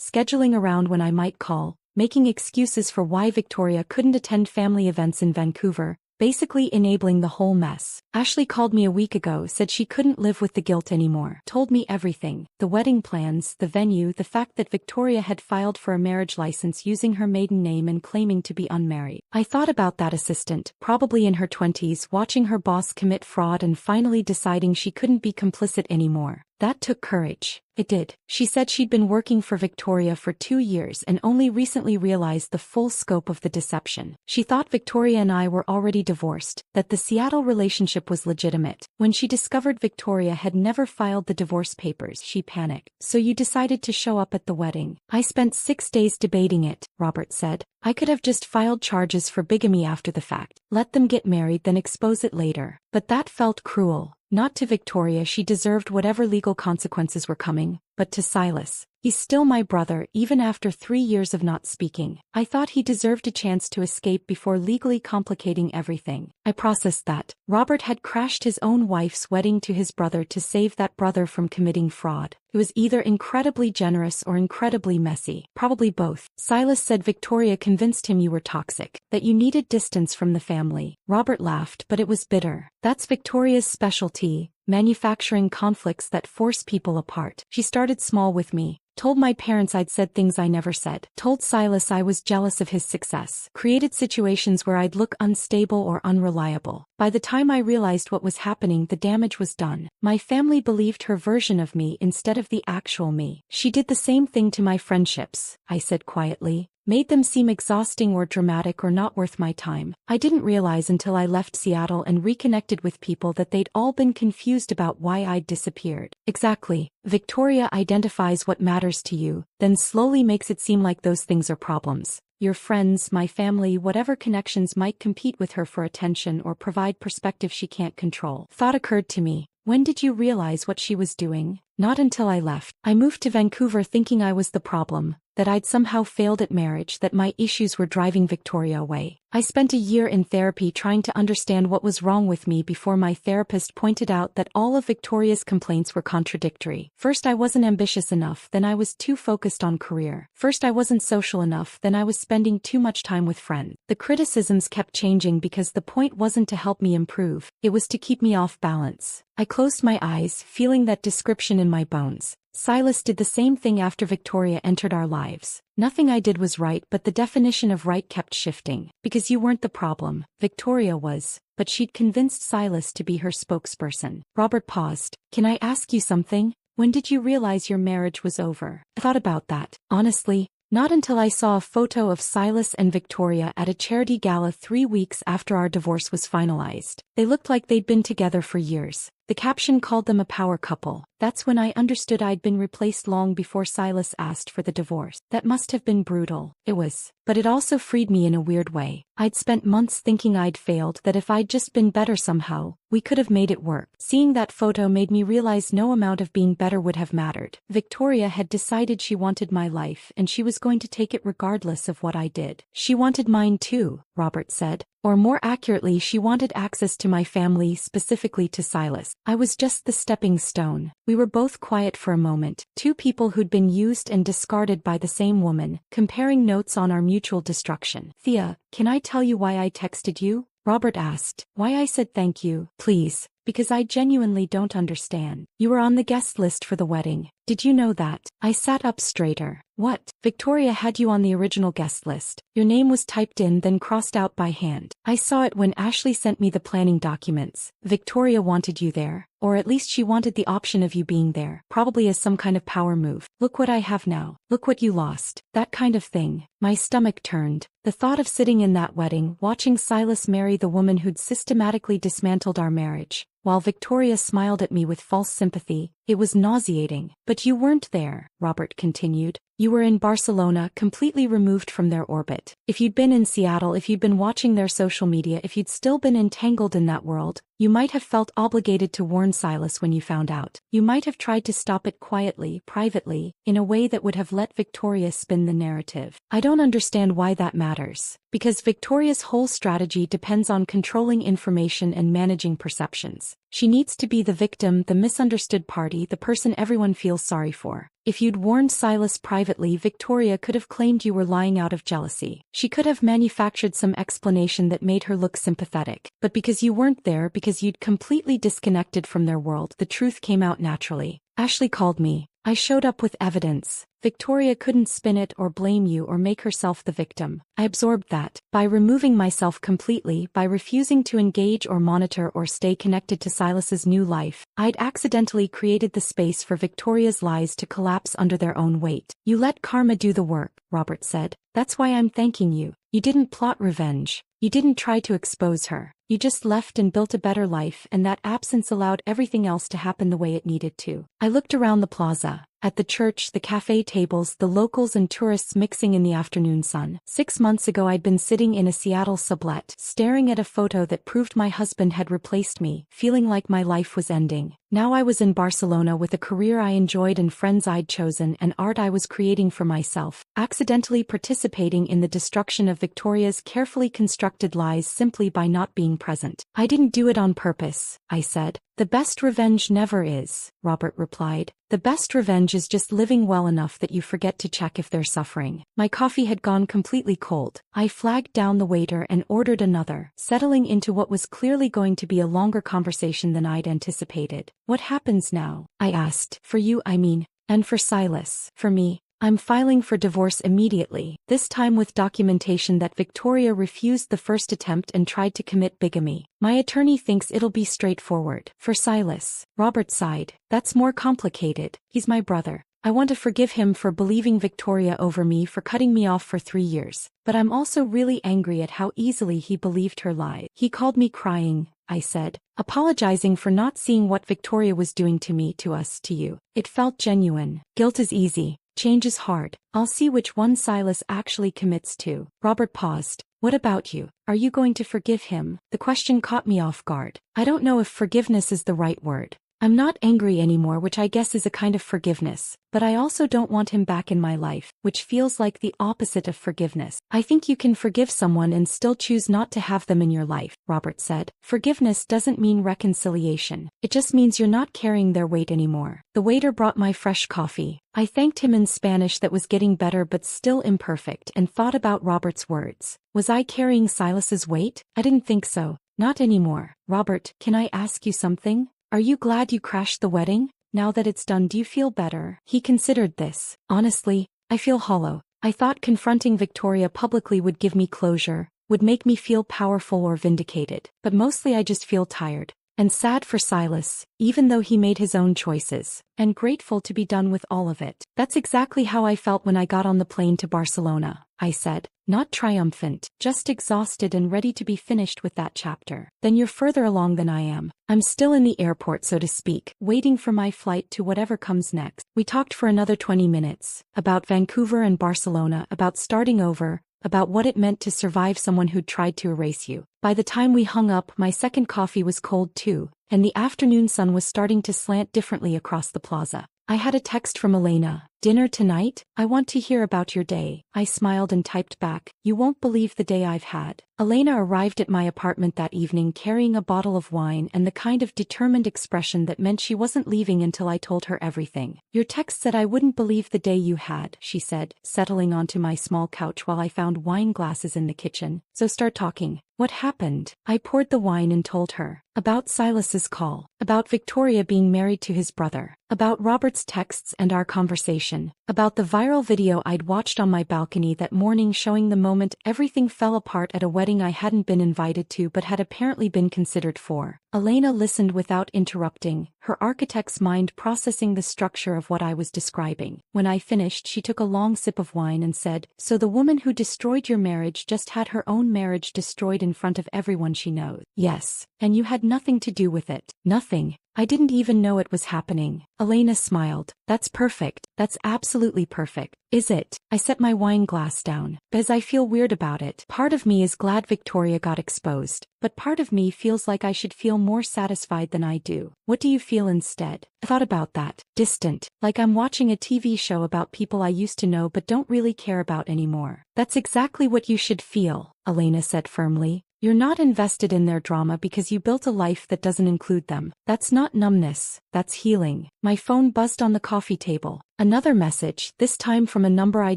scheduling around when I might call, making excuses for why Victoria couldn't attend family events in Vancouver, basically enabling the whole mess. Ashley called me a week ago, said she couldn't live with the guilt anymore. Told me everything. The wedding plans, the venue, the fact that Victoria had filed for a marriage license using her maiden name and claiming to be unmarried. I thought about that assistant, probably in her 20s, watching her boss commit fraud and finally deciding she couldn't be complicit anymore. That took courage. It did. She said she'd been working for Victoria for 2 years and only recently realized the full scope of the deception. She thought Victoria and I were already divorced, that the Seattle relationship was legitimate. When she discovered Victoria had never filed the divorce papers, she panicked. So you decided to show up at the wedding. I spent 6 days debating it, Robert said. I could have just filed charges for bigamy after the fact. Let them get married, then expose it later. But that felt cruel. Not to Victoria, she deserved whatever legal consequences were coming, but to Silas. He's still my brother, even after 3 years of not speaking. I thought he deserved a chance to escape before legally complicating everything. I processed that. Robert had crashed his own wife's wedding to his brother to save that brother from committing fraud. It was either incredibly generous or incredibly messy. Probably both. Silas said Victoria convinced him you were toxic, that you needed distance from the family. Robert laughed, but it was bitter. That's Victoria's specialty, manufacturing conflicts that force people apart. She started small with me. Told my parents I'd said things I never said. Told Silas I was jealous of his success. Created situations where I'd look unstable or unreliable. By the time I realized what was happening, the damage was done. My family believed her version of me instead of the actual me. She did the same thing to my friendships, I said quietly. Made them seem exhausting or dramatic or not worth my time. I didn't realize until I left Seattle and reconnected with people that they'd all been confused about why I'd disappeared. Exactly. Victoria identifies what matters to you, then slowly makes it seem like those things are problems. Your friends, my family, whatever connections might compete with her for attention or provide perspective she can't control. Thought occurred to me. When did you realize what she was doing? Not until I left. I moved to Vancouver thinking I was the problem, that I'd somehow failed at marriage, that my issues were driving Victoria away. I spent a year in therapy trying to understand what was wrong with me before my therapist pointed out that all of Victoria's complaints were contradictory. First I wasn't ambitious enough, then I was too focused on career. First I wasn't social enough, then I was spending too much time with friends. The criticisms kept changing because the point wasn't to help me improve, it was to keep me off balance. I closed my eyes, feeling that description in my bones. Silas did the same thing after Victoria entered our lives. Nothing I did was right, but the definition of right kept shifting. Because you weren't the problem, Victoria was, but she'd convinced Silas to be her spokesperson. Robert paused. Can I ask you something? When did you realize your marriage was over? I thought about that, honestly. Not until I saw a photo of Silas and Victoria at a charity gala 3 weeks after our divorce was finalized. They looked like they'd been together for years. The caption called them a power couple. That's when I understood I'd been replaced long before Silas asked for the divorce. That must have been brutal. It was. But it also freed me in a weird way. I'd spent months thinking I'd failed, that if I'd just been better somehow, we could have made it work. Seeing that photo made me realize no amount of being better would have mattered. Victoria had decided she wanted my life, and she was going to take it regardless of what I did. She wanted mine too, Robert said. Or more accurately, she wanted access to my family, specifically to Silas. I was just the stepping stone. We were both quiet for a moment, two people who'd been used and discarded by the same woman, comparing notes on our mutual destruction. Thea, can I tell you why I texted you? Robert asked. Why I said thank you, please. Because I genuinely don't understand. You were on the guest list for the wedding. Did you know that? I sat up straighter. What? Victoria had you on the original guest list. Your name was typed in then crossed out by hand. I saw it when Ashley sent me the planning documents. Victoria wanted you there. Or at least she wanted the option of you being there. Probably as some kind of power move. Look what I have now. Look what you lost. That kind of thing. My stomach turned. The thought of sitting in that wedding, watching Silas marry the woman who'd systematically dismantled our marriage, while Victoria smiled at me with false sympathy, it was nauseating. But you weren't there, Robert continued. You were in Barcelona, completely removed from their orbit. If you'd been in Seattle, if you'd been watching their social media, if you'd still been entangled in that world, you might have felt obligated to warn Silas when you found out. You might have tried to stop it quietly, privately, in a way that would have let Victoria spin the narrative. I don't understand why that matters. Because Victoria's whole strategy depends on controlling information and managing perceptions. She needs to be the victim, the misunderstood party, the person everyone feels sorry for. If you'd warned Silas privately, Victoria could have claimed you were lying out of jealousy. She could have manufactured some explanation that made her look sympathetic. But because you weren't there, because you'd completely disconnected from their world, the truth came out naturally. Ashley called me. I showed up with evidence. Victoria couldn't spin it or blame you or make herself the victim. I absorbed that. By removing myself completely, by refusing to engage or monitor or stay connected to Silas's new life, I'd accidentally created the space for Victoria's lies to collapse under their own weight. You let karma do the work, Robert said. That's why I'm thanking you. You didn't plot revenge. You didn't try to expose her. You just left and built a better life, and that absence allowed everything else to happen the way it needed to. I looked around the plaza. At the church, the cafe tables, the locals and tourists mixing in the afternoon sun. 6 months ago I'd been sitting in a Seattle sublet, staring at a photo that proved my husband had replaced me, feeling like my life was ending. Now I was in Barcelona with a career I enjoyed and friends I'd chosen and art I was creating for myself, accidentally participating in the destruction of Victoria's carefully constructed lies simply by not being present. I didn't do it on purpose, I said. The best revenge never is, Robert replied. The best revenge is just living well enough that you forget to check if they're suffering. My coffee had gone completely cold. I flagged down the waiter and ordered another, settling into what was clearly going to be a longer conversation than I'd anticipated. What happens now? I asked. For you, I mean. And for Silas. For me. I'm filing for divorce immediately, this time with documentation that Victoria refused the first attempt and tried to commit bigamy. My attorney thinks it'll be straightforward. For Silas, Robert sighed. That's more complicated. He's my brother. I want to forgive him for believing Victoria over me, for cutting me off for 3 years. But I'm also really angry at how easily he believed her lie. He called me crying, I said, apologizing for not seeing what Victoria was doing to me, to us, to you. It felt genuine. Guilt is easy. Change is hard. I'll see which one Silas actually commits to. Robert paused. What about you? Are you going to forgive him? The question caught me off guard. I don't know if forgiveness is the right word. I'm not angry anymore, which I guess is a kind of forgiveness, but I also don't want him back in my life, which feels like the opposite of forgiveness. I think you can forgive someone and still choose not to have them in your life, Robert said. Forgiveness doesn't mean reconciliation. It just means you're not carrying their weight anymore. The waiter brought my fresh coffee. I thanked him in Spanish that was getting better but still imperfect and thought about Robert's words. Was I carrying Silas's weight? I didn't think so. Not anymore. Robert, can I ask you something? Are you glad you crashed the wedding? Now that it's done, do you feel better? He considered this. Honestly, I feel hollow. I thought confronting Victoria publicly would give me closure, would make me feel powerful or vindicated. But mostly I just feel tired. And sad for Silas, even though he made his own choices, and grateful to be done with all of it. That's exactly how I felt when I got on the plane to Barcelona, I said, not triumphant, just exhausted and ready to be finished with that chapter. Then you're further along than I am. I'm still in the airport, so to speak, waiting for my flight to whatever comes next. We talked for another 20 minutes, about Vancouver and Barcelona, about starting over, about what it meant to survive someone who'd tried to erase you. By the time we hung up, my second coffee was cold too, and the afternoon sun was starting to slant differently across the plaza. I had a text from Elena. Dinner tonight? I want to hear about your day. I smiled and typed back, you won't believe the day I've had. Elena arrived at my apartment that evening carrying a bottle of wine and the kind of determined expression that meant she wasn't leaving until I told her everything. Your text said I wouldn't believe the day you had, she said, settling onto my small couch while I found wine glasses in the kitchen. So start talking. What happened? I poured the wine and told her. About Silas's call. About Victoria being married to his brother. About Robert's texts and our conversation. About the viral video I'd watched on my balcony that morning showing the moment everything fell apart at a wedding I hadn't been invited to but had apparently been considered for. Elena listened without interrupting, her architect's mind processing the structure of what I was describing. When I finished, she took a long sip of wine and said, so the woman who destroyed your marriage just had her own marriage destroyed in front of everyone she knows. Yes. And you had nothing to do with it. Nothing. I didn't even know it was happening. Elena smiled. That's perfect. That's absolutely perfect. Is it? I set my wine glass down. Because I feel weird about it. Part of me is glad Victoria got exposed, but part of me feels like I should feel more satisfied than I do. What do you feel instead? I thought about that. Distant. Like I'm watching a TV show about people I used to know but don't really care about anymore. That's exactly what you should feel, Elena said firmly. You're not invested in their drama because you built a life that doesn't include them. That's not numbness, that's healing. My phone buzzed on the coffee table. Another message, this time from a number I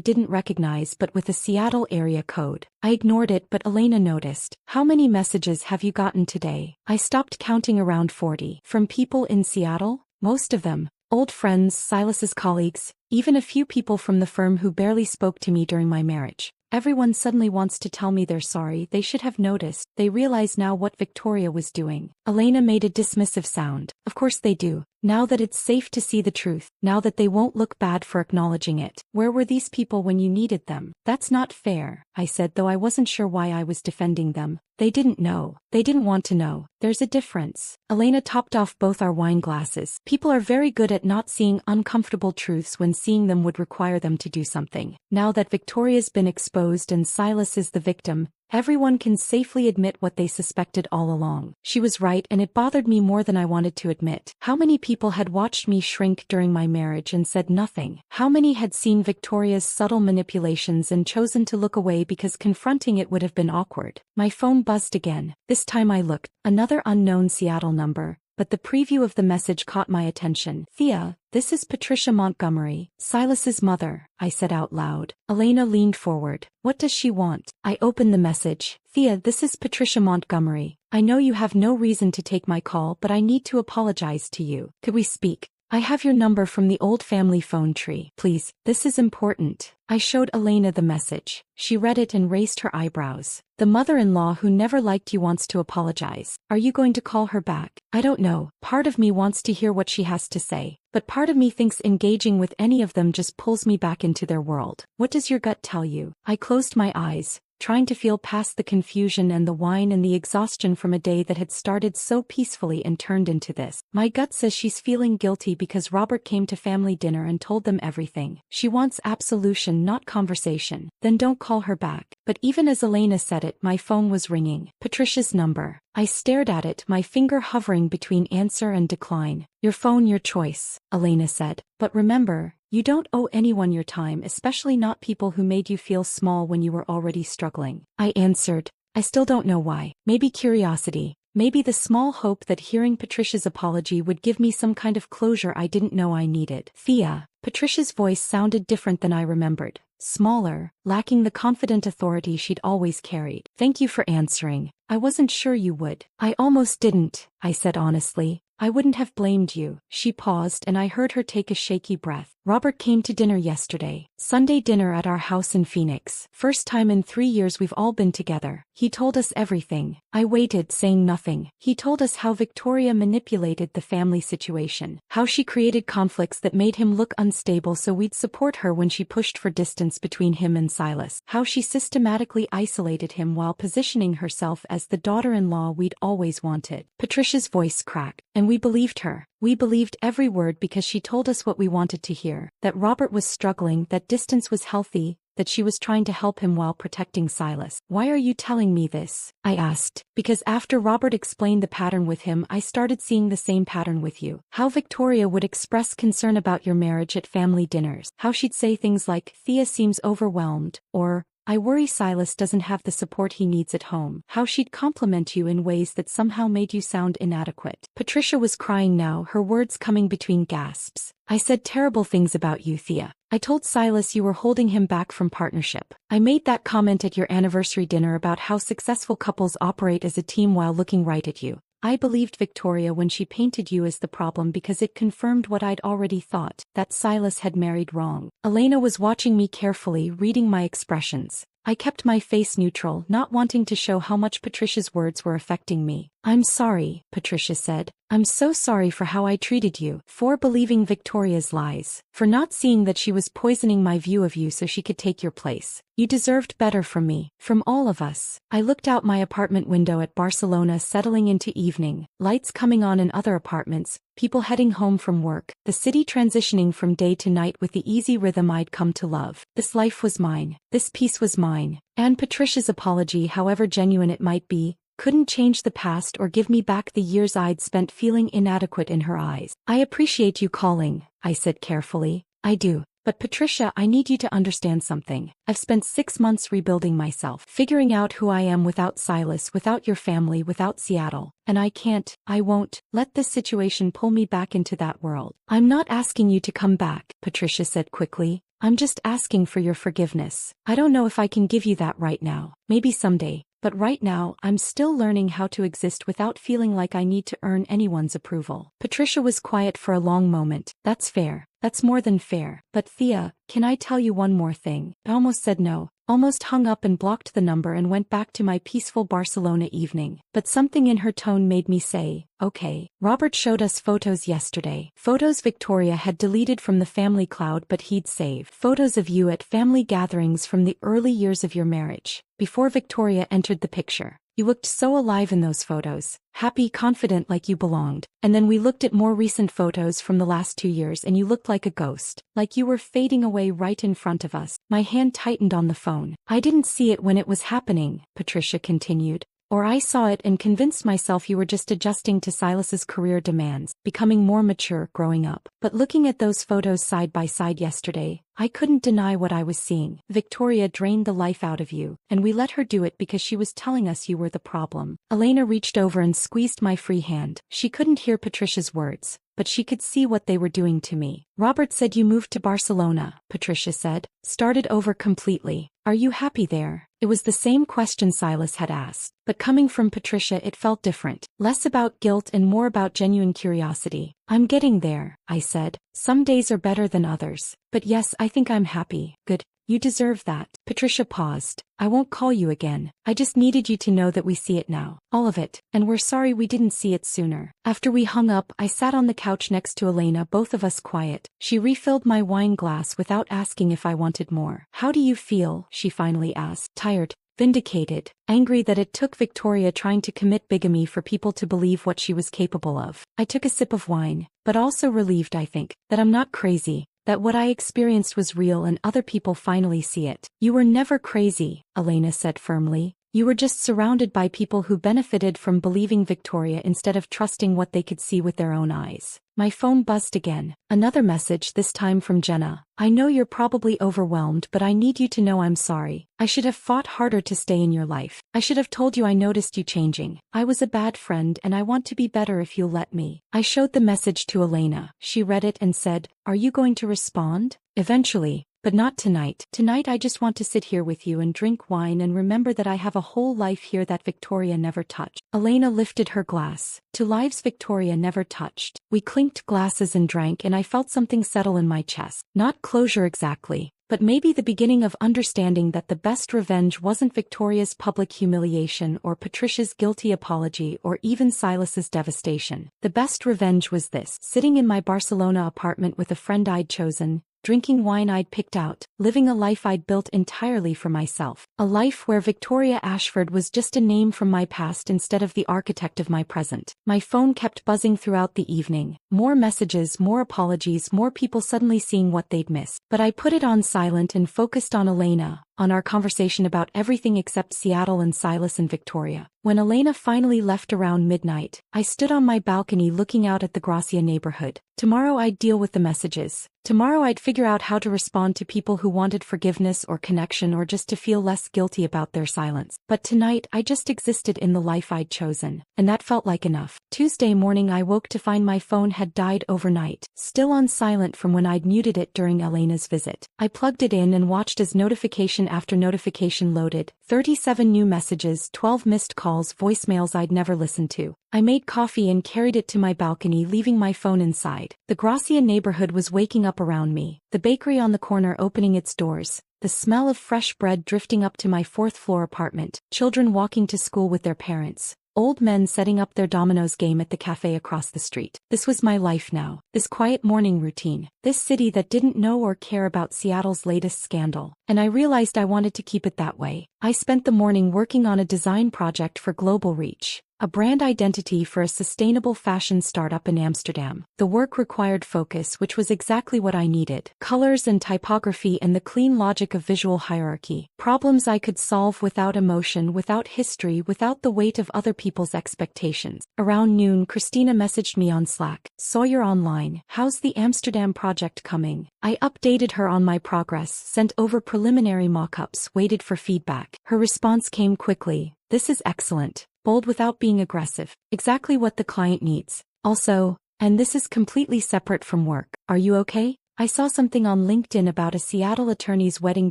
didn't recognize but with a Seattle area code. I ignored it but Elena noticed. How many messages have you gotten today? I stopped counting around 40. From people in Seattle? Most of them. Old friends, Silas's colleagues, even a few people from the firm who barely spoke to me during my marriage. Everyone suddenly wants to tell me they're sorry. They should have noticed. They realize now what Victoria was doing. Elena made a dismissive sound. Of course they do. Now that it's safe to see the truth. Now that they won't look bad for acknowledging it. Where were these people when you needed them? That's not fair, I said, though I wasn't sure why I was defending them. They didn't know. They didn't want to know. There's a difference. Elena topped off both our wine glasses. People are very good at not seeing uncomfortable truths when seeing them would require them to do something. Now that Victoria's been exposed and Silas is the victim, everyone can safely admit what they suspected all along. She was right, and it bothered me more than I wanted to admit. How many people had watched me shrink during my marriage and said nothing? How many had seen Victoria's subtle manipulations and chosen to look away because confronting it would have been awkward? My phone buzzed again. This time I looked. Another unknown Seattle number. But the preview of the message caught my attention. Thea, this is Patricia Montgomery, Silas's mother, I said out loud. Elena leaned forward. What does she want? I opened the message. Thea, this is Patricia Montgomery. I know you have no reason to take my call, but I need to apologize to you. Could we speak? I have your number from the old family phone tree. Please, this is important. I showed Elena the message. She read it and raised her eyebrows. The mother-in-law who never liked you wants to apologize. Are you going to call her back? I don't know. Part of me wants to hear what she has to say, but part of me thinks engaging with any of them just pulls me back into their world. What does your gut tell you? I closed my eyes, trying to feel past the confusion and the wine and the exhaustion from a day that had started so peacefully and turned into this. My gut says she's feeling guilty because Robert came to family dinner and told them everything. She wants absolution, not conversation. Then don't call her back. But even as Elena said it, my phone was ringing. Patricia's number. I stared at it, my finger hovering between answer and decline. Your phone, your choice, Elena said. But remember, you don't owe anyone your time, especially not people who made you feel small when you were already struggling. I answered. I still don't know why. Maybe curiosity. Maybe the small hope that hearing Patricia's apology would give me some kind of closure I didn't know I needed. Thea. Patricia's voice sounded different than I remembered. Smaller, lacking the confident authority she'd always carried. Thank you for answering. I wasn't sure you would. I almost didn't, I said honestly. I wouldn't have blamed you. She paused and I heard her take a shaky breath. Robert came to dinner yesterday. Sunday dinner at our house in Phoenix. First time in 3 years we've all been together. He told us everything. I waited, saying nothing. He told us how Victoria manipulated the family situation. How she created conflicts that made him look unstable so we'd support her when she pushed for distance between him and Silas. How she systematically isolated him while positioning herself as the daughter-in-law we'd always wanted. Patricia's voice cracked, and we believed her. We believed every word because she told us what we wanted to hear. That Robert was struggling, that distance was healthy, that she was trying to help him while protecting Silas. Why are you telling me this? I asked. Because after Robert explained the pattern with him, I started seeing the same pattern with you. How Victoria would express concern about your marriage at family dinners. How she'd say things like, Thea seems overwhelmed, or, I worry Silas doesn't have the support he needs at home. How she'd compliment you in ways that somehow made you sound inadequate. Patricia was crying now, her words coming between gasps. I said terrible things about you, Thea. I told Silas you were holding him back from partnership. I made that comment at your anniversary dinner about how successful couples operate as a team while looking right at you. I believed Victoria when she painted you as the problem because it confirmed what I'd already thought, that Silas had married wrong. Elena was watching me carefully, reading my expressions. I kept my face neutral, not wanting to show how much Patricia's words were affecting me. I'm sorry, Patricia said. I'm so sorry for how I treated you, for believing Victoria's lies, for not seeing that she was poisoning my view of you so she could take your place. You deserved better from me, from all of us. I looked out my apartment window at Barcelona settling into evening, lights coming on in other apartments, people heading home from work, the city transitioning from day to night with the easy rhythm I'd come to love. This life was mine. This peace was mine. And Patricia's apology, however genuine it might be, couldn't change the past or give me back the years I'd spent feeling inadequate in her eyes. I appreciate you calling, I said carefully. I do. But Patricia, I need you to understand something. I've spent 6 months rebuilding myself, figuring out who I am without Silas, without your family, without Seattle. And I won't, let this situation pull me back into that world. I'm not asking you to come back, Patricia said quickly. I'm just asking for your forgiveness. I don't know if I can give you that right now. Maybe someday. But right now, I'm still learning how to exist without feeling like I need to earn anyone's approval. Patricia was quiet for a long moment. That's fair. That's more than fair. But Thea, can I tell you one more thing? I almost said no. Almost hung up and blocked the number and went back to my peaceful Barcelona evening. But something in her tone made me say, okay. Robert showed us photos yesterday. Photos Victoria had deleted from the family cloud but he'd saved. Photos of you at family gatherings from the early years of your marriage. Before Victoria entered the picture. You looked so alive in those photos, happy, confident, like you belonged. And then we looked at more recent photos from the last 2 years and you looked like a ghost, like you were fading away right in front of us. My hand tightened on the phone. I didn't see it when it was happening, Patricia continued. Or I saw it and convinced myself you were just adjusting to Silas's career demands, becoming more mature, growing up. But looking at those photos side by side yesterday, I couldn't deny what I was seeing. Victoria drained the life out of you, and we let her do it because she was telling us you were the problem. Elena reached over and squeezed my free hand. She couldn't hear Patricia's words, but she could see what they were doing to me. Robert said you moved to Barcelona, Patricia said. Started over completely. Are you happy there? It was the same question Silas had asked, but coming from Patricia it felt different. Less about guilt and more about genuine curiosity. I'm getting there, I said. Some days are better than others. But yes, I think I'm happy. Good. You deserve that. Patricia paused. I won't call you again. I just needed you to know that we see it now. All of it. And we're sorry we didn't see it sooner. After we hung up, I sat on the couch next to Elena, both of us quiet. She refilled my wine glass without asking if I wanted more. How do you feel? She finally asked. Tired. Vindicated. Angry that it took Victoria trying to commit bigamy for people to believe what she was capable of. I took a sip of wine, but also relieved, I think, that I'm not crazy. That what I experienced was real and other people finally see it. You were never crazy, Elena said firmly. You were just surrounded by people who benefited from believing Victoria instead of trusting what they could see with their own eyes. My phone buzzed again. Another message, this time from Jenna. I know you're probably overwhelmed, but I need you to know I'm sorry. I should have fought harder to stay in your life. I should have told you I noticed you changing. I was a bad friend and I want to be better if you'll let me. I showed the message to Elena. She read it and said, Are you going to respond? Eventually. But not tonight. Tonight I just want to sit here with you and drink wine and remember that I have a whole life here that Victoria never touched. Elena lifted her glass. To lives Victoria never touched. We clinked glasses and drank, and I felt something settle in my chest. Not closure exactly, but maybe the beginning of understanding that the best revenge wasn't Victoria's public humiliation or Patricia's guilty apology or even Silas's devastation. The best revenge was this: sitting in my Barcelona apartment with a friend I'd chosen, drinking wine I'd picked out, living a life I'd built entirely for myself. A life where Victoria Ashford was just a name from my past instead of the architect of my present. My phone kept buzzing throughout the evening. More messages, more apologies, more people suddenly seeing what they'd missed. But I put it on silent and focused on Elena, on our conversation about everything except Seattle and Silas and Victoria. When Elena finally left around midnight, I stood on my balcony looking out at the Gracia neighborhood. Tomorrow I'd deal with the messages. Tomorrow I'd figure out how to respond to people who wanted forgiveness or connection or just to feel less guilty about their silence. But tonight I just existed in the life I'd chosen, and that felt like enough. Tuesday morning I woke to find my phone had died overnight, still on silent from when I'd muted it during Elena's visit. I plugged it in and watched as notification after notification loaded. 37 new messages, 12 missed calls, voicemails I'd never listened to. I made coffee and carried it to my balcony, leaving my phone inside. The Gracia neighborhood was waking up around me, the bakery on the corner opening its doors, the smell of fresh bread drifting up to my fourth-floor apartment, children walking to school with their parents, old men setting up their dominoes game at the cafe across the street. This was my life now, this quiet morning routine, this city that didn't know or care about Seattle's latest scandal. And I realized I wanted to keep it that way. I spent the morning working on a design project for Global Reach, a brand identity for a sustainable fashion startup in Amsterdam. The work required focus, which was exactly what I needed. Colors and typography and the clean logic of visual hierarchy. Problems I could solve without emotion, without history, without the weight of other people's expectations. Around noon, Christina messaged me on Slack. "Saw you're online. How's the Amsterdam project coming?" I updated her on my progress, sent over preliminary mock-ups, waited for feedback. Her response came quickly. "This is excellent. Bold without being aggressive. Exactly what the client needs. Also, and this is completely separate from work. Are you okay? I saw something on LinkedIn about a Seattle attorney's wedding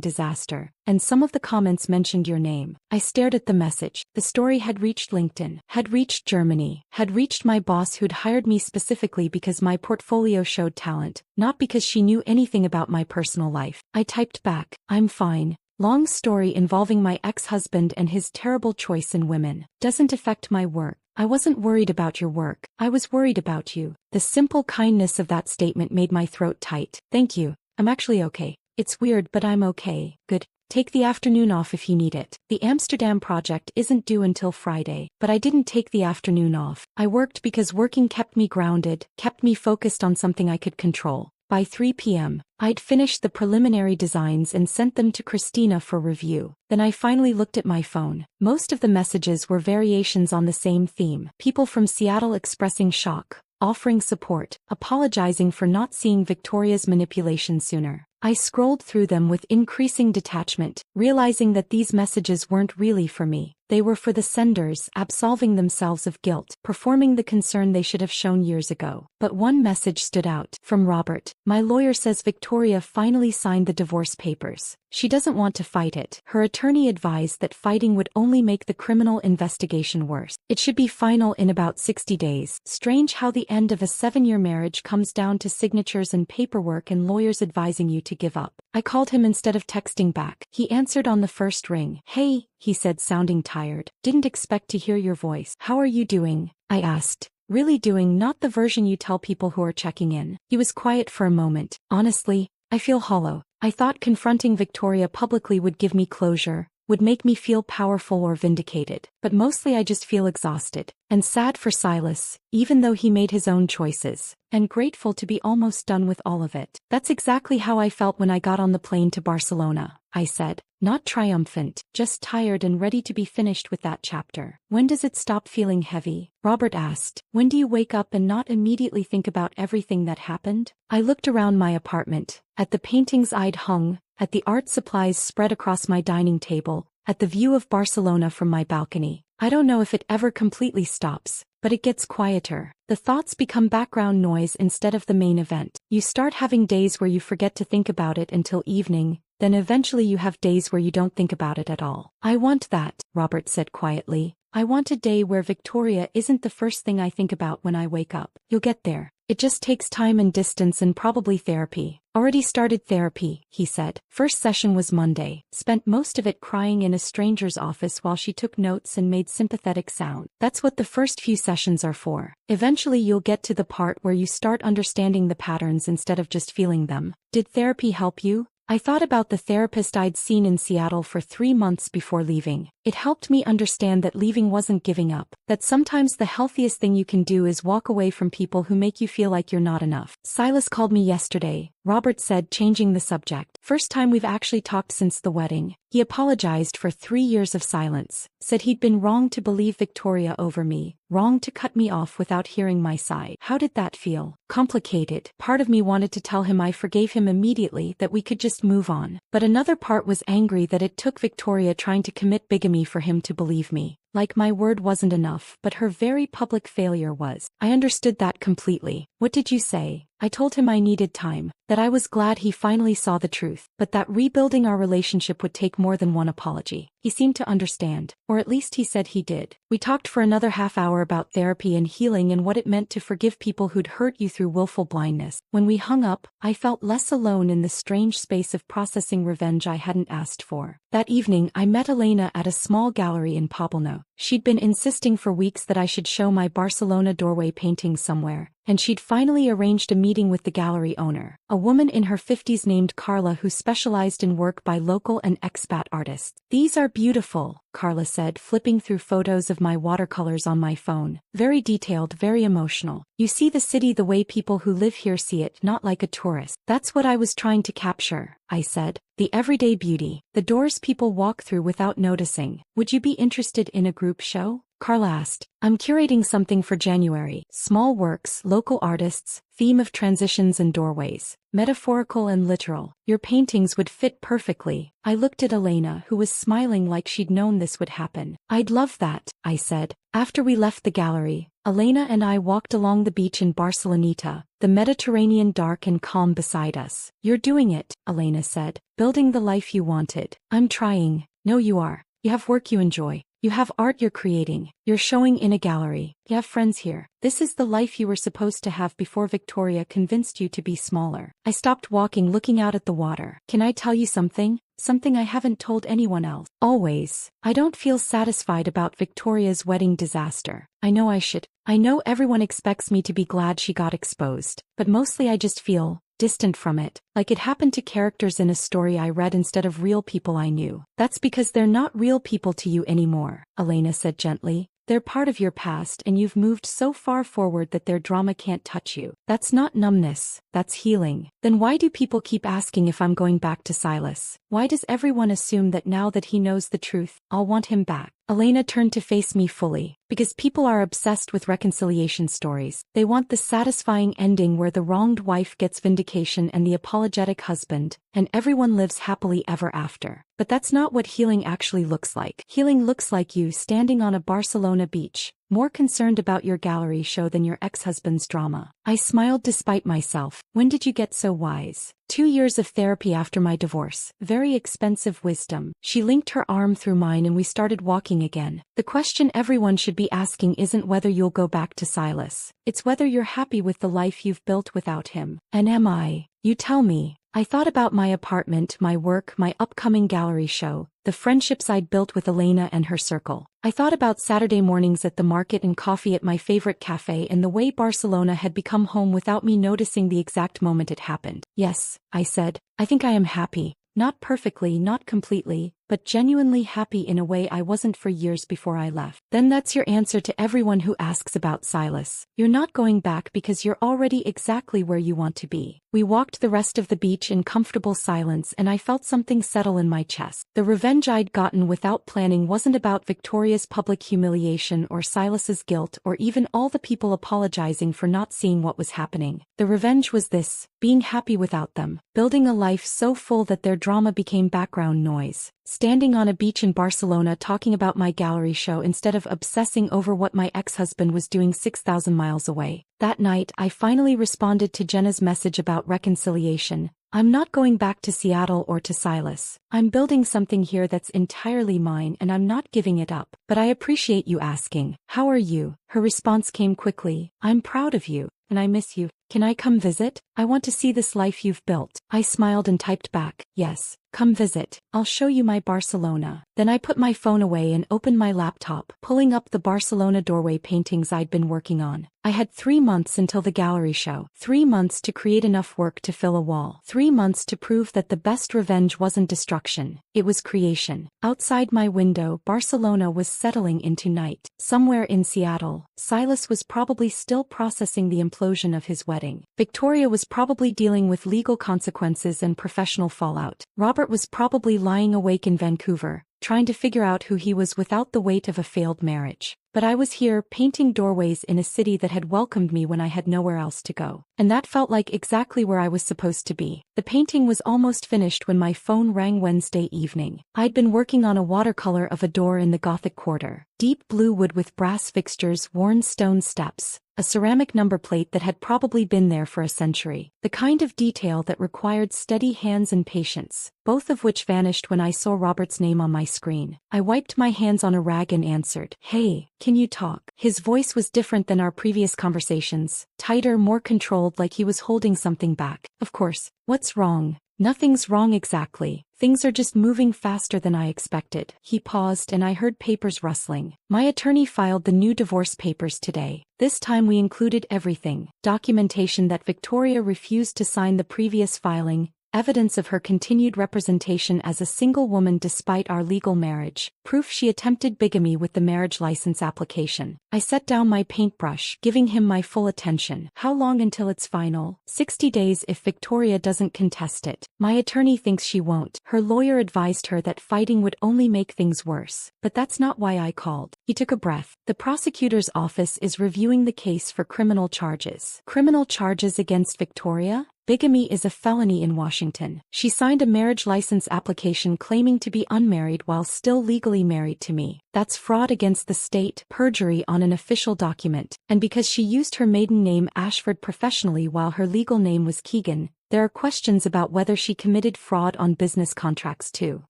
disaster, and some of the comments mentioned your name." I stared at the message. The story had reached LinkedIn, had reached Germany, had reached my boss who'd hired me specifically because my portfolio showed talent, not because she knew anything about my personal life. I typed back, "I'm fine. Long story involving my ex-husband and his terrible choice in women. Doesn't affect my work. I wasn't worried about your work. I was worried about you." The simple kindness of that statement made my throat tight. "Thank you. I'm actually okay. It's weird, but I'm okay." "Good. Take the afternoon off if you need it. The Amsterdam project isn't due until Friday." But I didn't take the afternoon off. I worked because working kept me grounded, kept me focused on something I could control. By 3 p.m., I'd finished the preliminary designs and sent them to Christina for review. Then I finally looked at my phone. Most of the messages were variations on the same theme. People from Seattle expressing shock, offering support, apologizing for not seeing Victoria's manipulation sooner. I scrolled through them with increasing detachment, realizing that these messages weren't really for me. They were for the senders, absolving themselves of guilt, performing the concern they should have shown years ago. But one message stood out. From Robert. "My lawyer says Victoria finally signed the divorce papers. She doesn't want to fight it. Her attorney advised that fighting would only make the criminal investigation worse. It should be final in about 60 days. Strange how the end of a 7-year marriage comes down to signatures and paperwork and lawyers advising you to give up." I called him instead of texting back. He answered on the first ring. "Hey," he said, sounding tired. "Didn't expect to hear your voice. How are you doing?" I asked. "Really doing, not the version you tell people who are checking in." He was quiet for a moment. "Honestly, I feel hollow. I thought confronting Victoria publicly would give me closure, would make me feel powerful or vindicated. But mostly I just feel exhausted. And sad for Silas, even though he made his own choices. And grateful to be almost done with all of it." "That's exactly how I felt when I got on the plane to Barcelona," I said. Not triumphant, just tired and ready to be finished with that chapter. "When does it stop feeling heavy?" Robert asked. "When do you wake up and not immediately think about everything that happened?" I looked around my apartment, at the paintings I'd hung, at the art supplies spread across my dining table, at the view of Barcelona from my balcony. I don't know if it ever completely stops, but it gets quieter. The thoughts become background noise instead of the main event. You start having days where you forget to think about it until evening, then eventually you have days where you don't think about it at all. I want that, Robert said quietly. I want a day where Victoria isn't the first thing I think about when I wake up. You'll get there. It just takes time and distance and probably therapy. Already started therapy, he said. First session was Monday. Spent most of it crying in a stranger's office while she took notes and made sympathetic sound. That's what the first few sessions are for. Eventually you'll get to the part where you start understanding the patterns instead of just feeling them. Did therapy help you? I thought about the therapist I'd seen in Seattle for 3 months before leaving. It helped me understand that leaving wasn't giving up, that sometimes the healthiest thing you can do is walk away from people who make you feel like you're not enough. Silas called me yesterday, Robert said, changing the subject. First time we've actually talked since the wedding. He apologized for 3 years of silence, said he'd been wrong to believe Victoria over me, wrong to cut me off without hearing my side. How did that feel? Complicated. Part of me wanted to tell him I forgave him immediately, that we could just move on. But another part was angry that it took Victoria trying to commit bigamy for him to believe me. Like my word wasn't enough, but her very public failure was. I understood that completely. What did you say? I told him I needed time, that I was glad he finally saw the truth, but that rebuilding our relationship would take more than one apology. He seemed to understand, or at least he said he did. We talked for another half hour about therapy and healing and what it meant to forgive people who'd hurt you through willful blindness. When we hung up, I felt less alone in the strange space of processing revenge I hadn't asked for. That evening I met Elena at a small gallery in Poblano. She'd been insisting for weeks that I should show my Barcelona doorway painting somewhere, and she'd finally arranged a meeting with the gallery owner, a woman in her 50s named Carla who specialized in work by local and expat artists. These are beautiful, Carla said, flipping through photos of my watercolors on my phone. Very detailed, very emotional. You see the city the way people who live here see it, not like a tourist. That's what I was trying to capture, I said. The everyday beauty, the doors people walk through without noticing. Would you be interested in a group show? Carla asked. I'm curating something for January. Small works, local artists, theme of transitions and doorways. Metaphorical and literal. Your paintings would fit perfectly. I looked at Elena, who was smiling like she'd known this would happen. I'd love that, I said. After we left the gallery, Elena and I walked along the beach in Barceloneta, the Mediterranean dark and calm beside us. You're doing it, Elena said. Building the life you wanted. I'm trying. No, you are. You have work you enjoy. You have art you're creating. You're showing in a gallery. You have friends here. This is the life you were supposed to have before Victoria convinced you to be smaller. I stopped walking, looking out at the water. Can I tell you something? Something I haven't told anyone else. Always. I don't feel satisfied about Victoria's wedding disaster. I know I should. I know everyone expects me to be glad she got exposed. But mostly I just feel distant from it, like it happened to characters in a story I read instead of real people I knew. That's because they're not real people to you anymore, Elena said gently. They're part of your past and you've moved so far forward that their drama can't touch you. That's not numbness, that's healing. Then why do people keep asking if I'm going back to Silas? Why does everyone assume that now that he knows the truth, I'll want him back? Elena turned to face me fully. Because people are obsessed with reconciliation stories. They want the satisfying ending where the wronged wife gets vindication and the apologetic husband, and everyone lives happily ever after. But that's not what healing actually looks like. Healing looks like you standing on a Barcelona beach, more concerned about your gallery show than your ex-husband's drama. I smiled despite myself. When did you get so wise? 2 years of therapy after my divorce. Very expensive wisdom. She linked her arm through mine and we started walking again. The question everyone should be asking isn't whether you'll go back to Silas. It's whether you're happy with the life you've built without him. And am I? You tell me. I thought about my apartment, my work, my upcoming gallery show, the friendships I'd built with Elena and her circle. I thought about Saturday mornings at the market and coffee at my favorite cafe and the way Barcelona had become home without me noticing the exact moment it happened. Yes, I said, I think I am happy. Not perfectly, not completely, but genuinely happy in a way I wasn't for years before I left. Then that's your answer to everyone who asks about Silas. You're not going back because you're already exactly where you want to be. We walked the rest of the beach in comfortable silence and I felt something settle in my chest. The revenge I'd gotten without planning wasn't about Victoria's public humiliation or Silas's guilt or even all the people apologizing for not seeing what was happening. The revenge was this, being happy without them, building a life so full that their drama became background noise. standing on a beach in Barcelona talking about my gallery show instead of obsessing over what my ex-husband was doing 6,000 miles away. That night, I finally responded to Jenna's message about reconciliation. I'm not going back to Seattle or to Silas. I'm building something here that's entirely mine and I'm not giving it up. But I appreciate you asking. How are you? Her response came quickly. I'm proud of you, and I miss you. Can I come visit? I want to see this life you've built. I smiled and typed back, yes, come visit. I'll show you my Barcelona. Then I put my phone away and opened my laptop, pulling up the Barcelona doorway paintings I'd been working on. I had 3 months until the gallery show. 3 months to create enough work to fill a wall. 3 months to prove that the best revenge wasn't destruction, it was creation. Outside my window, Barcelona was settling into night. Somewhere in Seattle, Silas was probably still processing the implosion of his wedding. Victoria was probably dealing with legal consequences and professional fallout. Robert was probably lying awake in Vancouver, trying to figure out who he was without the weight of a failed marriage. But I was here painting doorways in a city that had welcomed me when I had nowhere else to go. And that felt like exactly where I was supposed to be. The painting was almost finished when my phone rang Wednesday evening. I'd been working on a watercolor of a door in the Gothic Quarter. Deep blue wood with brass fixtures, worn stone steps, a ceramic number plate that had probably been there for a century. The kind of detail that required steady hands and patience, both of which vanished when I saw Robert's name on my screen. I wiped my hands on a rag and answered, "Hey, can you talk?" His voice was different than our previous conversations, tighter, more controlled, like he was holding something back. Of course. What's wrong? Nothing's wrong exactly. Things are just moving faster than I expected. He paused and I heard papers rustling. My attorney filed the new divorce papers today. This time we included everything. Documentation that Victoria refused to sign the previous filing, evidence of her continued representation as a single woman despite our legal marriage, proof she attempted bigamy with the marriage license application. I set down my paintbrush, giving him my full attention. How long until it's final? 60 days if Victoria doesn't contest it. My attorney thinks she won't. Her lawyer advised her that fighting would only make things worse. But that's not why I called. He took a breath. The prosecutor's office is reviewing the case for criminal charges. Criminal charges against Victoria? Bigamy is a felony in Washington. She signed a marriage license application claiming to be unmarried while still legally married to me. That's fraud against the state, perjury on an official document. And because she used her maiden name Ashford professionally while her legal name was Keegan, there are questions about whether she committed fraud on business contracts too.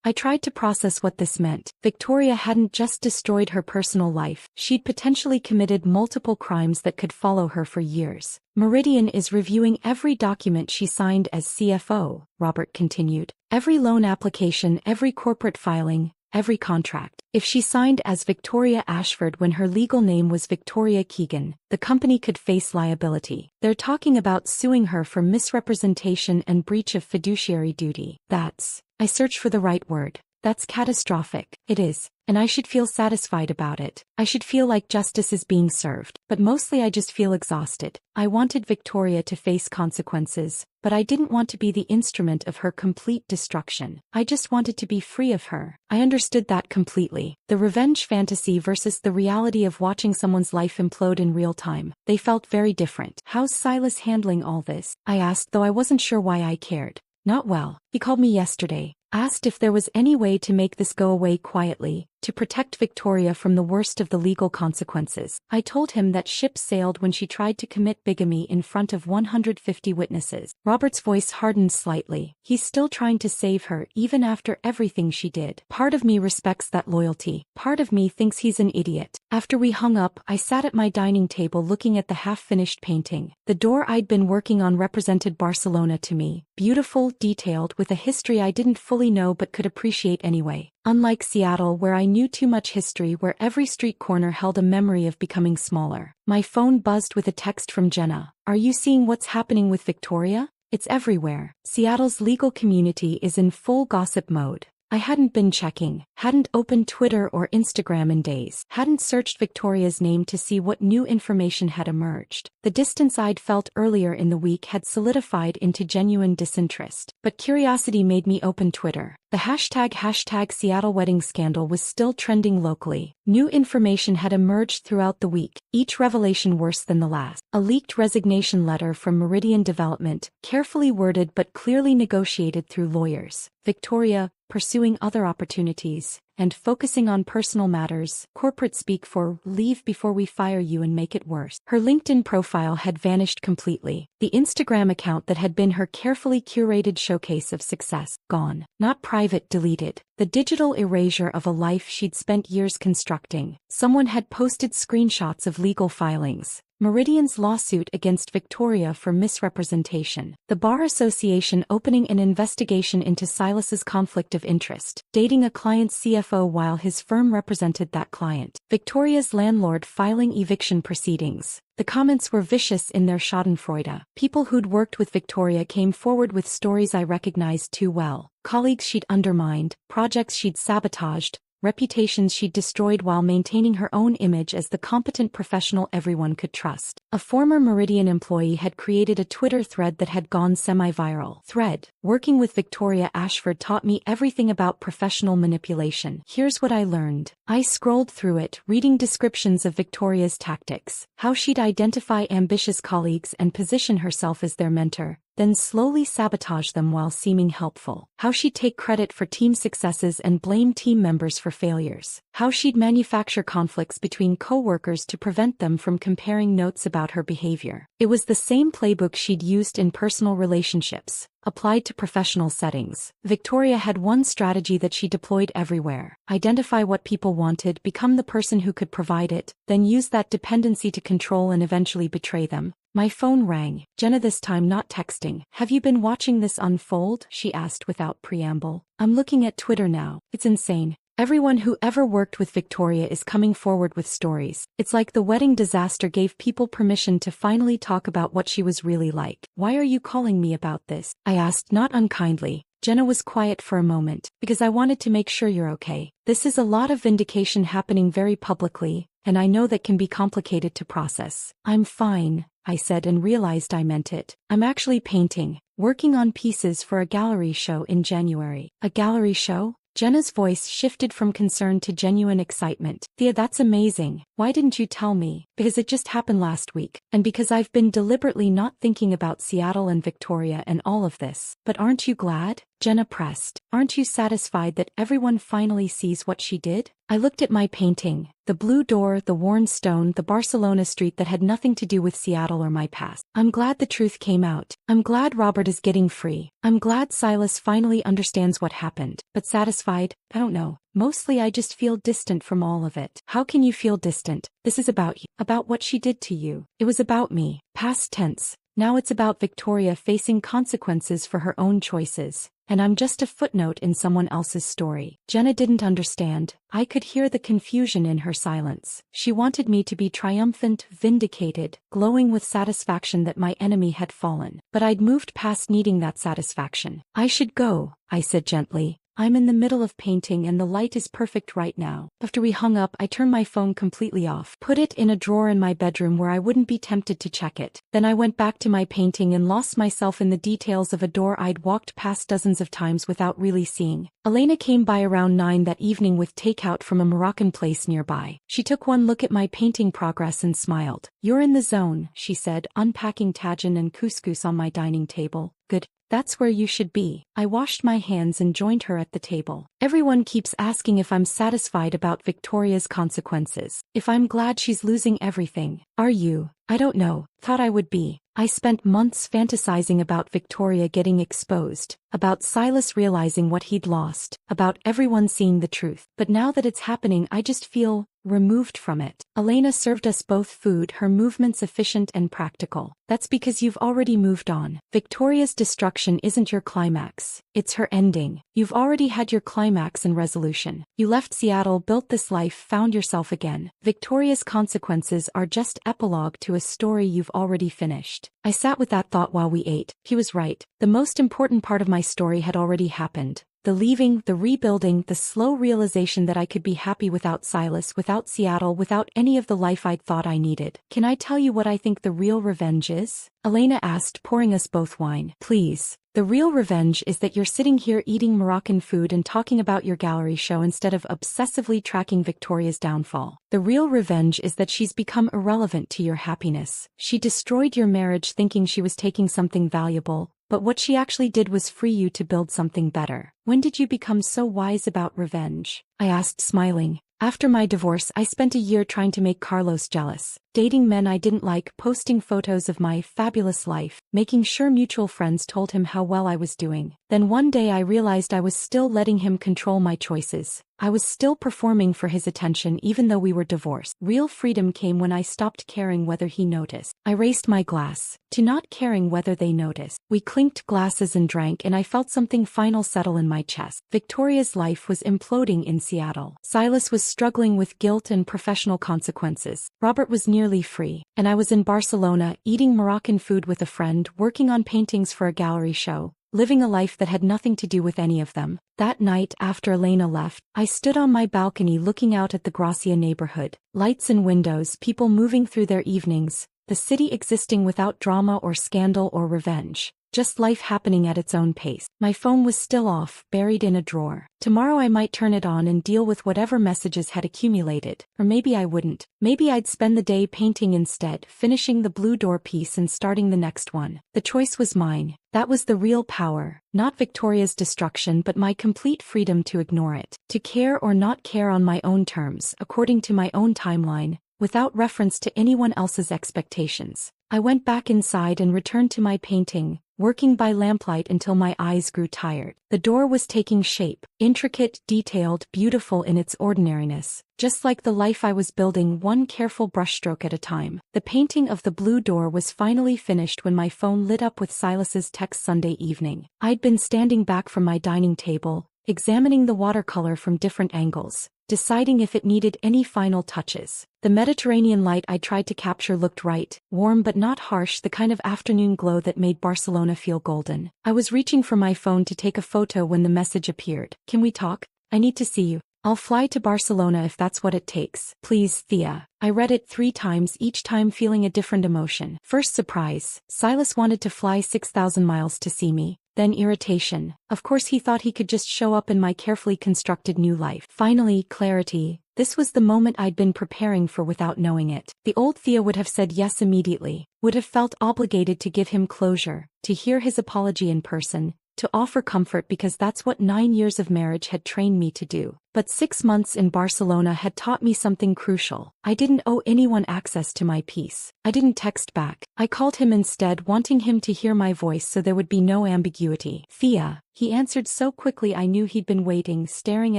I tried to process what this meant. Victoria hadn't just destroyed her personal life, she'd potentially committed multiple crimes that could follow her for years. Meridian is reviewing every document she signed as CFO, Robert continued. Every loan application, every corporate filing, every contract. If she signed as Victoria Ashford when her legal name was Victoria Keegan, the company could face liability. They're talking about suing her for misrepresentation and breach of fiduciary duty. I search for the right word. That's catastrophic. It is. And I should feel satisfied about it. I should feel like justice is being served. But mostly I just feel exhausted. I wanted Victoria to face consequences, but I didn't want to be the instrument of her complete destruction. I just wanted to be free of her. I understood that completely. The revenge fantasy versus the reality of watching someone's life implode in real time. They felt very different. How's Silas handling all this? I asked, though I wasn't sure why I cared. Not well. He called me yesterday. Asked if there was any way to make this go away quietly, to protect Victoria from the worst of the legal consequences. I told him that ship sailed when she tried to commit bigamy in front of 150 witnesses. Robert's voice hardened slightly. He's still trying to save her even after everything she did. Part of me respects that loyalty. Part of me thinks he's an idiot. After we hung up, I sat at my dining table looking at the half-finished painting. The door I'd been working on represented Barcelona to me. Beautiful, detailed, with a history I didn't fully know but could appreciate anyway. Unlike Seattle, where I knew too much history, where every street corner held a memory of becoming smaller. My phone buzzed with a text from Jenna. Are you seeing what's happening with Victoria? It's everywhere. Seattle's legal community is in full gossip mode. I hadn't been checking, hadn't opened Twitter or Instagram in days, hadn't searched Victoria's name to see what new information had emerged. The distance I'd felt earlier in the week had solidified into genuine disinterest. But curiosity made me open Twitter. The hashtag Seattle wedding scandal was still trending locally. New information had emerged throughout the week, each revelation worse than the last. A leaked resignation letter from Meridian Development, carefully worded but clearly negotiated through lawyers. Victoria, pursuing other opportunities, and focusing on personal matters, corporate speak for leave before we fire you and make it worse. Her LinkedIn profile had vanished completely. The Instagram account that had been her carefully curated showcase of success, gone. Not private, deleted. The digital erasure of a life she'd spent years constructing. Someone had posted screenshots of legal filings. Meridian's lawsuit against Victoria for misrepresentation. The Bar Association opening an investigation into Silas's conflict of interest, dating a client's CFO while his firm represented that client. Victoria's landlord filing eviction proceedings. The comments were vicious in their schadenfreude. People who'd worked with Victoria came forward with stories I recognized too well. Colleagues she'd undermined, projects she'd sabotaged, reputations she'd destroyed while maintaining her own image as the competent professional everyone could trust. A former Meridian employee had created a Twitter thread that had gone semi-viral. Thread: Working with Victoria Ashford taught me everything about professional manipulation. Here's what I learned. I scrolled through it, reading descriptions of Victoria's tactics, how she'd identify ambitious colleagues and position herself as their mentor, then slowly sabotage them while seeming helpful. How she'd take credit for team successes and blame team members for failures. How she'd manufacture conflicts between co-workers to prevent them from comparing notes about her behavior. It was the same playbook she'd used in personal relationships, applied to professional settings. Victoria had one strategy that she deployed everywhere. Identify what people wanted, become the person who could provide it, then use that dependency to control and eventually betray them. My phone rang. Jenna, this time not texting. Have you been watching this unfold? She asked without preamble. I'm looking at Twitter now. It's insane. Everyone who ever worked with Victoria is coming forward with stories. It's like the wedding disaster gave people permission to finally talk about what she was really like. Why are you calling me about this? I asked, not unkindly. Jenna was quiet for a moment, because I wanted to make sure you're okay. This is a lot of vindication happening very publicly, and I know that can be complicated to process. I'm fine, I said and realized I meant it. I'm actually painting, working on pieces for a gallery show in January. A gallery show? Jenna's voice shifted from concern to genuine excitement. Thea, that's amazing. Why didn't you tell me? Because it just happened last week, and because I've been deliberately not thinking about Seattle and Victoria and all of this. But aren't you glad? Jenna pressed. Aren't you satisfied that everyone finally sees what she did? I looked at my painting. The blue door, the worn stone, the Barcelona street that had nothing to do with Seattle or my past. I'm glad the truth came out. I'm glad Robert is getting free. I'm glad Silas finally understands what happened. But satisfied? I don't know. Mostly I just feel distant from all of it. How can you feel distant? This is about you. About what she did to you. It was about me. Past tense. Now it's about Victoria facing consequences for her own choices. And I'm just a footnote in someone else's story. Jenna didn't understand. I could hear the confusion in her silence. She wanted me to be triumphant, vindicated, glowing with satisfaction that my enemy had fallen. But I'd moved past needing that satisfaction. I should go, I said gently. I'm in the middle of painting and the light is perfect right now. After we hung up, I turned my phone completely off, put it in a drawer in my bedroom where I wouldn't be tempted to check it. Then I went back to my painting and lost myself in the details of a door I'd walked past dozens of times without really seeing. Elena came by around 9 that evening with takeout from a Moroccan place nearby. She took one look at my painting progress and smiled. You're in the zone, she said, unpacking tagine and couscous on my dining table. Good. That's where you should be. I washed my hands and joined her at the table. Everyone keeps asking if I'm satisfied about Victoria's consequences. If I'm glad she's losing everything. Are you? I don't know. Thought I would be. I spent months fantasizing about Victoria getting exposed, about Silas realizing what he'd lost, about everyone seeing the truth. But now that it's happening, I just feel removed from it. Elena served us both food, her movements efficient and practical. That's because you've already moved on. Victoria's destruction isn't your climax. It's her ending. You've already had your climax and resolution. You left Seattle, built this life, found yourself again. Victoria's consequences are just epilogue to a story you've already finished. I sat with that thought while we ate. He was right. The most important part of my story had already happened. The leaving, the rebuilding, the slow realization that I could be happy without Silas, without Seattle, without any of the life I'd thought I needed. Can I tell you what I think the real revenge is? Elena asked, pouring us both wine. Please. The real revenge is that you're sitting here eating Moroccan food and talking about your gallery show instead of obsessively tracking Victoria's downfall. The real revenge is that she's become irrelevant to your happiness. She destroyed your marriage thinking she was taking something valuable, but what she actually did was free you to build something better. When did you become so wise about revenge? I asked, smiling. After my divorce, I spent a year trying to make Carlos jealous, dating men I didn't like, posting photos of my fabulous life, making sure mutual friends told him how well I was doing. Then one day I realized I was still letting him control my choices. I was still performing for his attention even though we were divorced. Real freedom came when I stopped caring whether he noticed. I raised my glass to not caring whether they noticed. We clinked glasses and drank, and I felt something final settle in my chest. Victoria's life was imploding in Seattle. Silas was struggling with guilt and professional consequences. Robert was nearly free. And I was in Barcelona, eating Moroccan food with a friend, working on paintings for a gallery show, living a life that had nothing to do with any of them. That night, after Elena left, I stood on my balcony looking out at the Gracia neighborhood. Lights in windows, people moving through their evenings, the city existing without drama or scandal or revenge. Just life happening at its own pace. My phone was still off, buried in a drawer. Tomorrow I might turn it on and deal with whatever messages had accumulated. Or maybe I wouldn't. Maybe I'd spend the day painting instead, finishing the blue door piece and starting the next one. The choice was mine. That was the real power. Not Victoria's destruction, but my complete freedom to ignore it. To care or not care on my own terms, according to my own timeline, without reference to anyone else's expectations. I went back inside and returned to my painting, working by lamplight until my eyes grew tired. The door was taking shape, intricate, detailed, beautiful in its ordinariness, just like the life I was building, one careful brushstroke at a time. The painting of the blue door was finally finished when my phone lit up with Silas's text Sunday evening. I'd been standing back from my dining table, examining the watercolor from different angles, deciding if it needed any final touches. The Mediterranean light I tried to capture looked right, warm but not harsh, the kind of afternoon glow that made Barcelona feel golden. I was reaching for my phone to take a photo when the message appeared. Can we talk? I need to see you. I'll fly to Barcelona if that's what it takes. Please, Thea. I read it 3 times, each time feeling a different emotion. First, surprise. Silas wanted to fly 6,000 miles to see me. Then irritation. Of course he thought he could just show up in my carefully constructed new life. Finally, clarity. This was the moment I'd been preparing for without knowing it. The old Thea would have said yes immediately, would have felt obligated to give him closure, to hear his apology in person, to offer comfort because that's what 9 years of marriage had trained me to do. But 6 months in Barcelona had taught me something crucial. I didn't owe anyone access to my peace. I didn't text back. I called him instead, wanting him to hear my voice so there would be no ambiguity. Thea. He answered so quickly I knew he'd been waiting, staring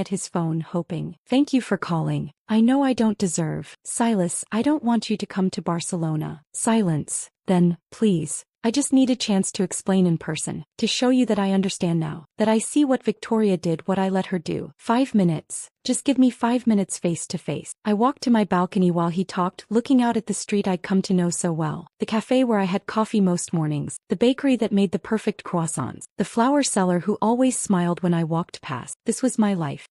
at his phone, hoping. Thank you for calling. I know I don't deserve. Silas, I don't want you to come to Barcelona. Silence. Then, please. I just need a chance to explain in person, to show you that I understand now, that I see what Victoria did, what I let her do. 5 minutes. Just give me 5 minutes face to face. I walked to my balcony while he talked, looking out at the street I'd come to know so well. The cafe where I had coffee most mornings, the bakery that made the perfect croissants, the flower seller who always smiled when I walked past. This was my life,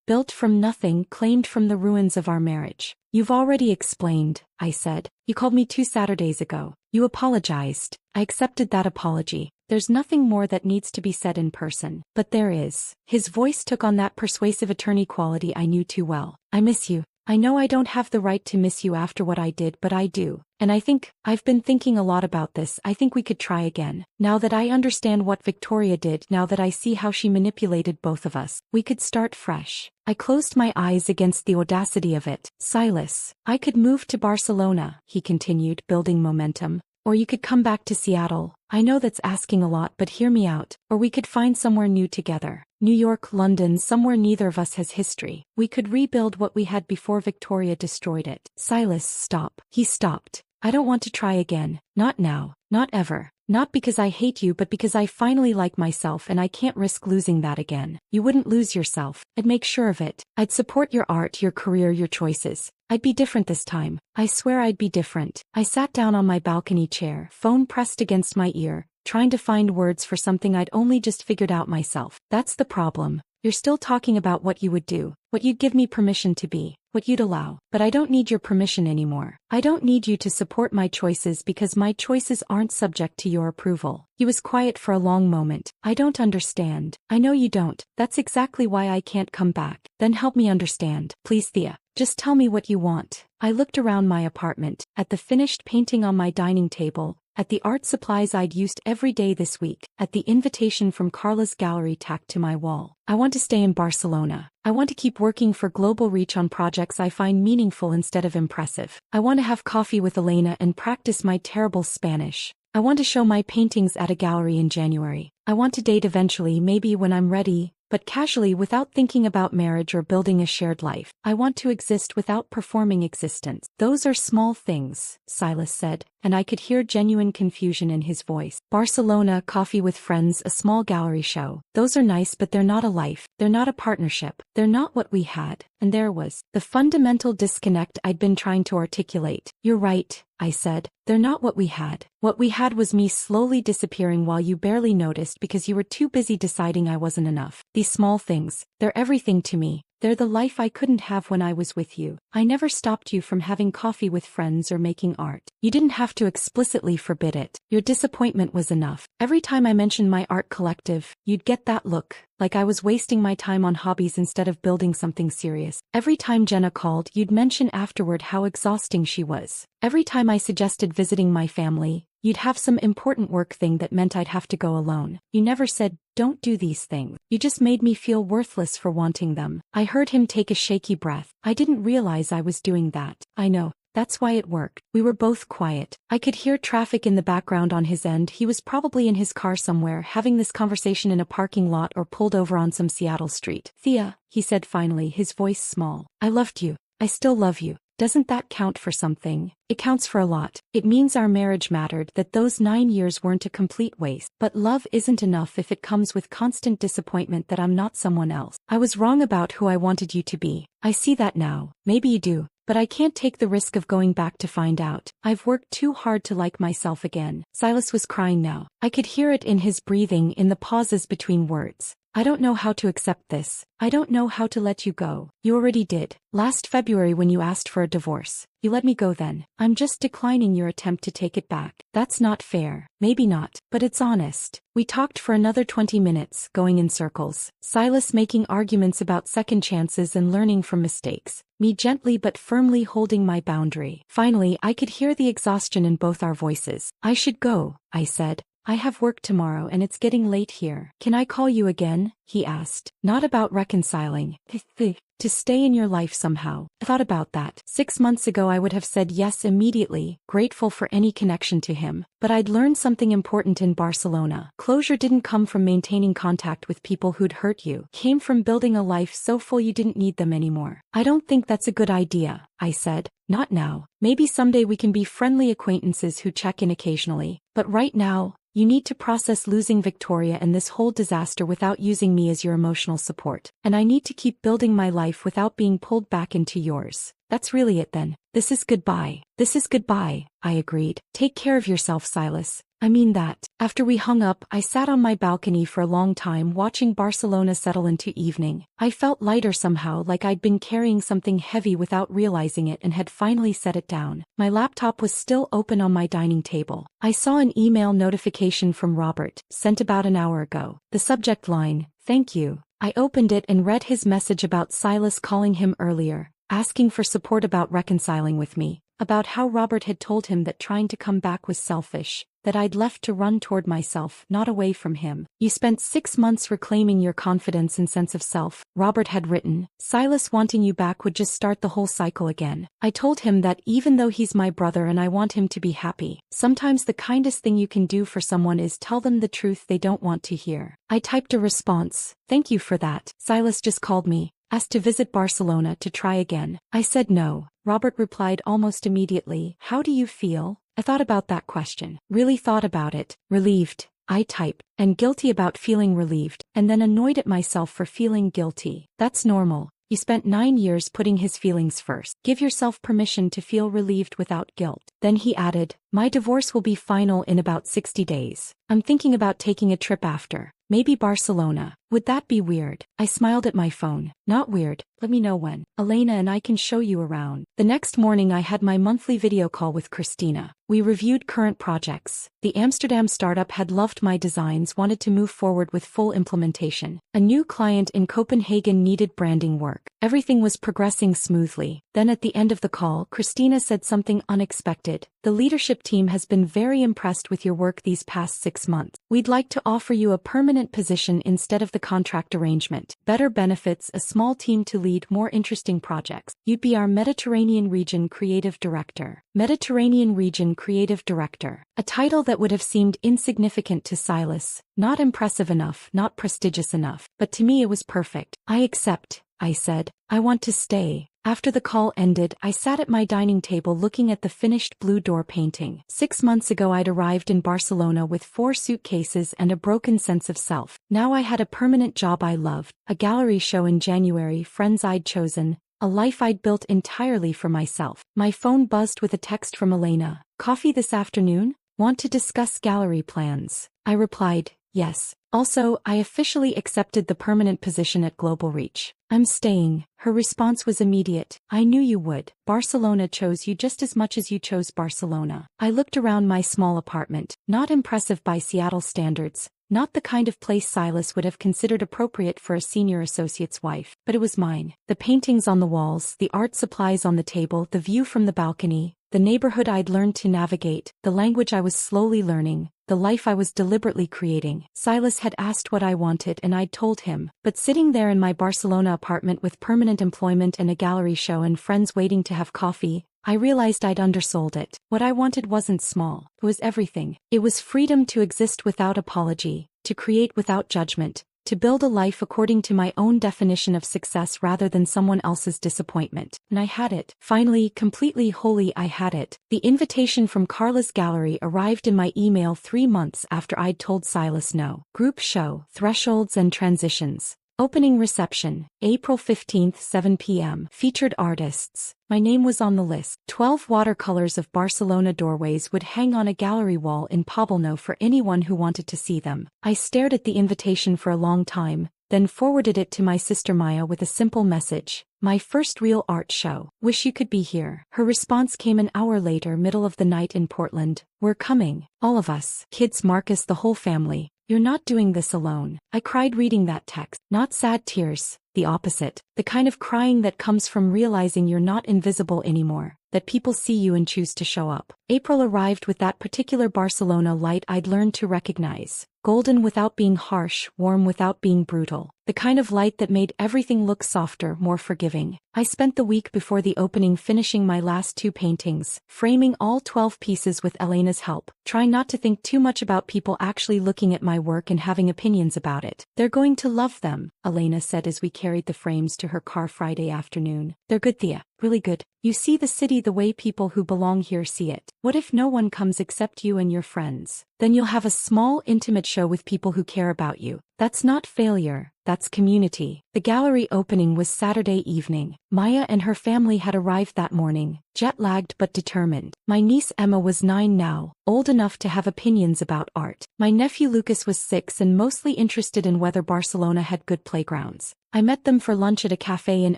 built from nothing, claimed from the ruins of our marriage. You've already explained, I said. You called me 2 Saturdays ago. You apologized. I accepted that apology. There's nothing more that needs to be said in person. But there is. His voice took on that persuasive attorney quality I knew too well. I miss you. I know I don't have the right to miss you after what I did, but I do. And I've been thinking a lot about this. I think we could try again. Now that I understand what Victoria did, now that I see how she manipulated both of us, we could start fresh. I closed my eyes against the audacity of it. Silas, I could move to Barcelona, he continued, building momentum. Or you could come back to Seattle. I know that's asking a lot, but hear me out. Or we could find somewhere new together. New York, London, somewhere neither of us has history. We could rebuild what we had before Victoria destroyed it. Silas, stop. He stopped. I don't want to try again. Not now. Not ever. Not because I hate you, but because I finally like myself and I can't risk losing that again. You wouldn't lose yourself. I'd make sure of it. I'd support your art, your career, your choices. I'd be different this time. I swear I'd be different. I sat down on my balcony chair, phone pressed against my ear, trying to find words for something I'd only just figured out myself. That's the problem. You're still talking about what you would do, what you'd give me permission to be, what you'd allow. But I don't need your permission anymore. I don't need you to support my choices because my choices aren't subject to your approval. He was quiet for a long moment. I don't understand. I know you don't. That's exactly why I can't come back. Then help me understand. Please, Thea. Just tell me what you want. I looked around my apartment, at the finished painting on my dining table, at the art supplies I'd used every day this week, at the invitation from Carla's gallery tacked to my wall. I want to stay in Barcelona. I want to keep working for global reach on projects I find meaningful instead of impressive. I want to have coffee with Elena and practice my terrible Spanish. I want to show my paintings at a gallery in January. I want to date eventually, maybe when I'm ready, but casually without thinking about marriage or building a shared life. I want to exist without performing existence. Those are small things, Silas said, and I could hear genuine confusion in his voice. Barcelona, coffee with friends, a small gallery show. Those are nice, but they're not a life. They're not a partnership. They're not what we had. And there was the fundamental disconnect I'd been trying to articulate. You're right, I said. They're not what we had. What we had was me slowly disappearing while you barely noticed because you were too busy deciding I wasn't enough. These small things, they're everything to me. They're the life I couldn't have when I was with you. I never stopped you from having coffee with friends or making art. You didn't have to explicitly forbid it. Your disappointment was enough. Every time I mentioned my art collective, you'd get that look, like I was wasting my time on hobbies instead of building something serious. Every time Jenna called, you'd mention afterward how exhausting she was. Every time I suggested visiting my family, you'd have some important work thing that meant I'd have to go alone. You never said, don't do these things. You just made me feel worthless for wanting them. I heard him take a shaky breath. I didn't realize I was doing that. I know. That's why it worked. We were both quiet. I could hear traffic in the background on his end. He was probably in his car somewhere, having this conversation in a parking lot or pulled over on some Seattle street. Thea, he said finally, his voice small. I loved you. I still love you. Doesn't that count for something? It counts for a lot. It means our marriage mattered, that those 9 years weren't a complete waste. But love isn't enough if it comes with constant disappointment that I'm not someone else. I was wrong about who I wanted you to be. I see that now. Maybe you do. But I can't take the risk of going back to find out. I've worked too hard to like myself again. Silas was crying now. I could hear it in his breathing, in the pauses between words. I don't know how to accept this. I don't know how to let you go. You already did. Last February when you asked for a divorce. You let me go then. I'm just declining your attempt to take it back. That's not fair. Maybe not, but it's honest. We talked for another 20 minutes, going in circles. Silas making arguments about second chances and learning from mistakes. Me gently but firmly holding my boundary. Finally, I could hear the exhaustion in both our voices. I should go, I said. I have work tomorrow and it's getting late here. Can I call you again? He asked. Not about reconciling. To stay in your life somehow. I thought about that. 6 months ago I would have said yes immediately, grateful for any connection to him. But I'd learned something important in Barcelona. Closure didn't come from maintaining contact with people who'd hurt you. It came from building a life so full you didn't need them anymore. I don't think that's a good idea, I said. Not now. Maybe someday we can be friendly acquaintances who check in occasionally. But right now, you need to process losing Victoria and this whole disaster without using me as your emotional support. And I need to keep building my life without being pulled back into yours. That's really it then. This is goodbye. This is goodbye, I agreed. Take care of yourself, Silas. I mean that. After we hung up, I sat on my balcony for a long time watching Barcelona settle into evening. I felt lighter somehow, like I'd been carrying something heavy without realizing it and had finally set it down. My laptop was still open on my dining table. I saw an email notification from Robert, sent about an hour ago. The subject line, thank you. I opened it and read his message about Silas calling him earlier, asking for support about reconciling with me, about how Robert had told him that trying to come back was selfish, that I'd left to run toward myself, not away from him. You spent 6 months reclaiming your confidence and sense of self, Robert had written. Silas wanting you back would just start the whole cycle again. I told him that even though he's my brother and I want him to be happy, sometimes the kindest thing you can do for someone is tell them the truth they don't want to hear. I typed a response. Thank you for that. Silas just called me, asked to visit Barcelona to try again. I said no. Robert replied almost immediately. How do you feel? I thought about that question. Really thought about it. Relieved, I type, and guilty about feeling relieved, and then annoyed at myself for feeling guilty. That's normal. He spent 9 years putting his feelings first. Give yourself permission to feel relieved without guilt. Then he added, my divorce will be final in about 60 days. I'm thinking about taking a trip after. Maybe Barcelona. Would that be weird? I smiled at my phone. Not weird. Let me know when. Elena and I can show you around. The next morning I had my monthly video call with Christina. We reviewed current projects. The Amsterdam startup had loved my designs, wanted to move forward with full implementation. A new client in Copenhagen needed branding work. Everything was progressing smoothly. Then at the end of the call, Christina said something unexpected. The leadership leadership team has been very impressed with your work these past 6 months. We'd like to offer you a permanent position instead of the contract arrangement. Better benefits, a small team to lead more interesting projects. You'd be our Mediterranean Region Creative Director. Mediterranean Region Creative Director. A title that would have seemed insignificant to Silas. Not impressive enough, not prestigious enough. But to me it was perfect. I accept, I said. I want to stay. After the call ended, I sat at my dining table looking at the finished blue door painting. 6 months ago I'd arrived in Barcelona with 4 suitcases and a broken sense of self. Now I had a permanent job I loved, a gallery show in January, friends I'd chosen, a life I'd built entirely for myself. My phone buzzed with a text from Elena. Coffee this afternoon? Want to discuss gallery plans? I replied, yes. Also, I officially accepted the permanent position at Global Reach. I'm staying. Her response was immediate. I knew you would. Barcelona chose you just as much as you chose Barcelona. I looked around my small apartment, not impressive by Seattle standards, not the kind of place Silas would have considered appropriate for a senior associate's wife, but it was mine. The paintings on the walls, the art supplies on the table, the view from the balcony, the neighborhood I'd learned to navigate, the language I was slowly learning, the life I was deliberately creating. Silas had asked what I wanted and I'd told him, but sitting there in my Barcelona apartment with permanent employment and a gallery show and friends waiting to have coffee, I realized I'd undersold it. What I wanted wasn't small, it was everything. It was freedom to exist without apology, to create without judgment, to build a life according to my own definition of success rather than someone else's disappointment. And I had it. Finally, completely wholly I had it. The invitation from Carla's gallery arrived in my email 3 months after I'd told Silas no. Group show, Thresholds and Transitions. Opening reception, April 15th, 7 p.m. Featured artists. My name was on the list. 12 watercolors of Barcelona doorways would hang on a gallery wall in Poblenou for anyone who wanted to see them. I stared at the invitation for a long time, then forwarded it to my sister Maya with a simple message. My first real art show. Wish you could be here. Her response came an hour later, middle of the night in Portland. We're coming. All of us. Kids, Marcus, the whole family. You're not doing this alone. I cried reading that text. Not sad tears, the opposite. The kind of crying that comes from realizing you're not invisible anymore, that people see you and choose to show up. April arrived with that particular Barcelona light I'd learned to recognize. Golden without being harsh, warm without being brutal. The kind of light that made everything look softer, more forgiving. I spent the week before the opening finishing my last 2 paintings, framing all 12 pieces with Elena's help, trying not to think too much about people actually looking at my work and having opinions about it. They're going to love them, Elena said as we carried the frames to her car Friday afternoon. They're good, Thea. Really good. You see the city the way people who belong here see it. What if no one comes except you and your friends? Then you'll have a small, intimate show with people who care about you. That's not failure, that's community. The gallery opening was Saturday evening. Maya and her family had arrived that morning, jet-lagged but determined. My niece Emma was 9 now, old enough to have opinions about art. My nephew Lucas was 6 and mostly interested in whether Barcelona had good playgrounds. I met them for lunch at a cafe in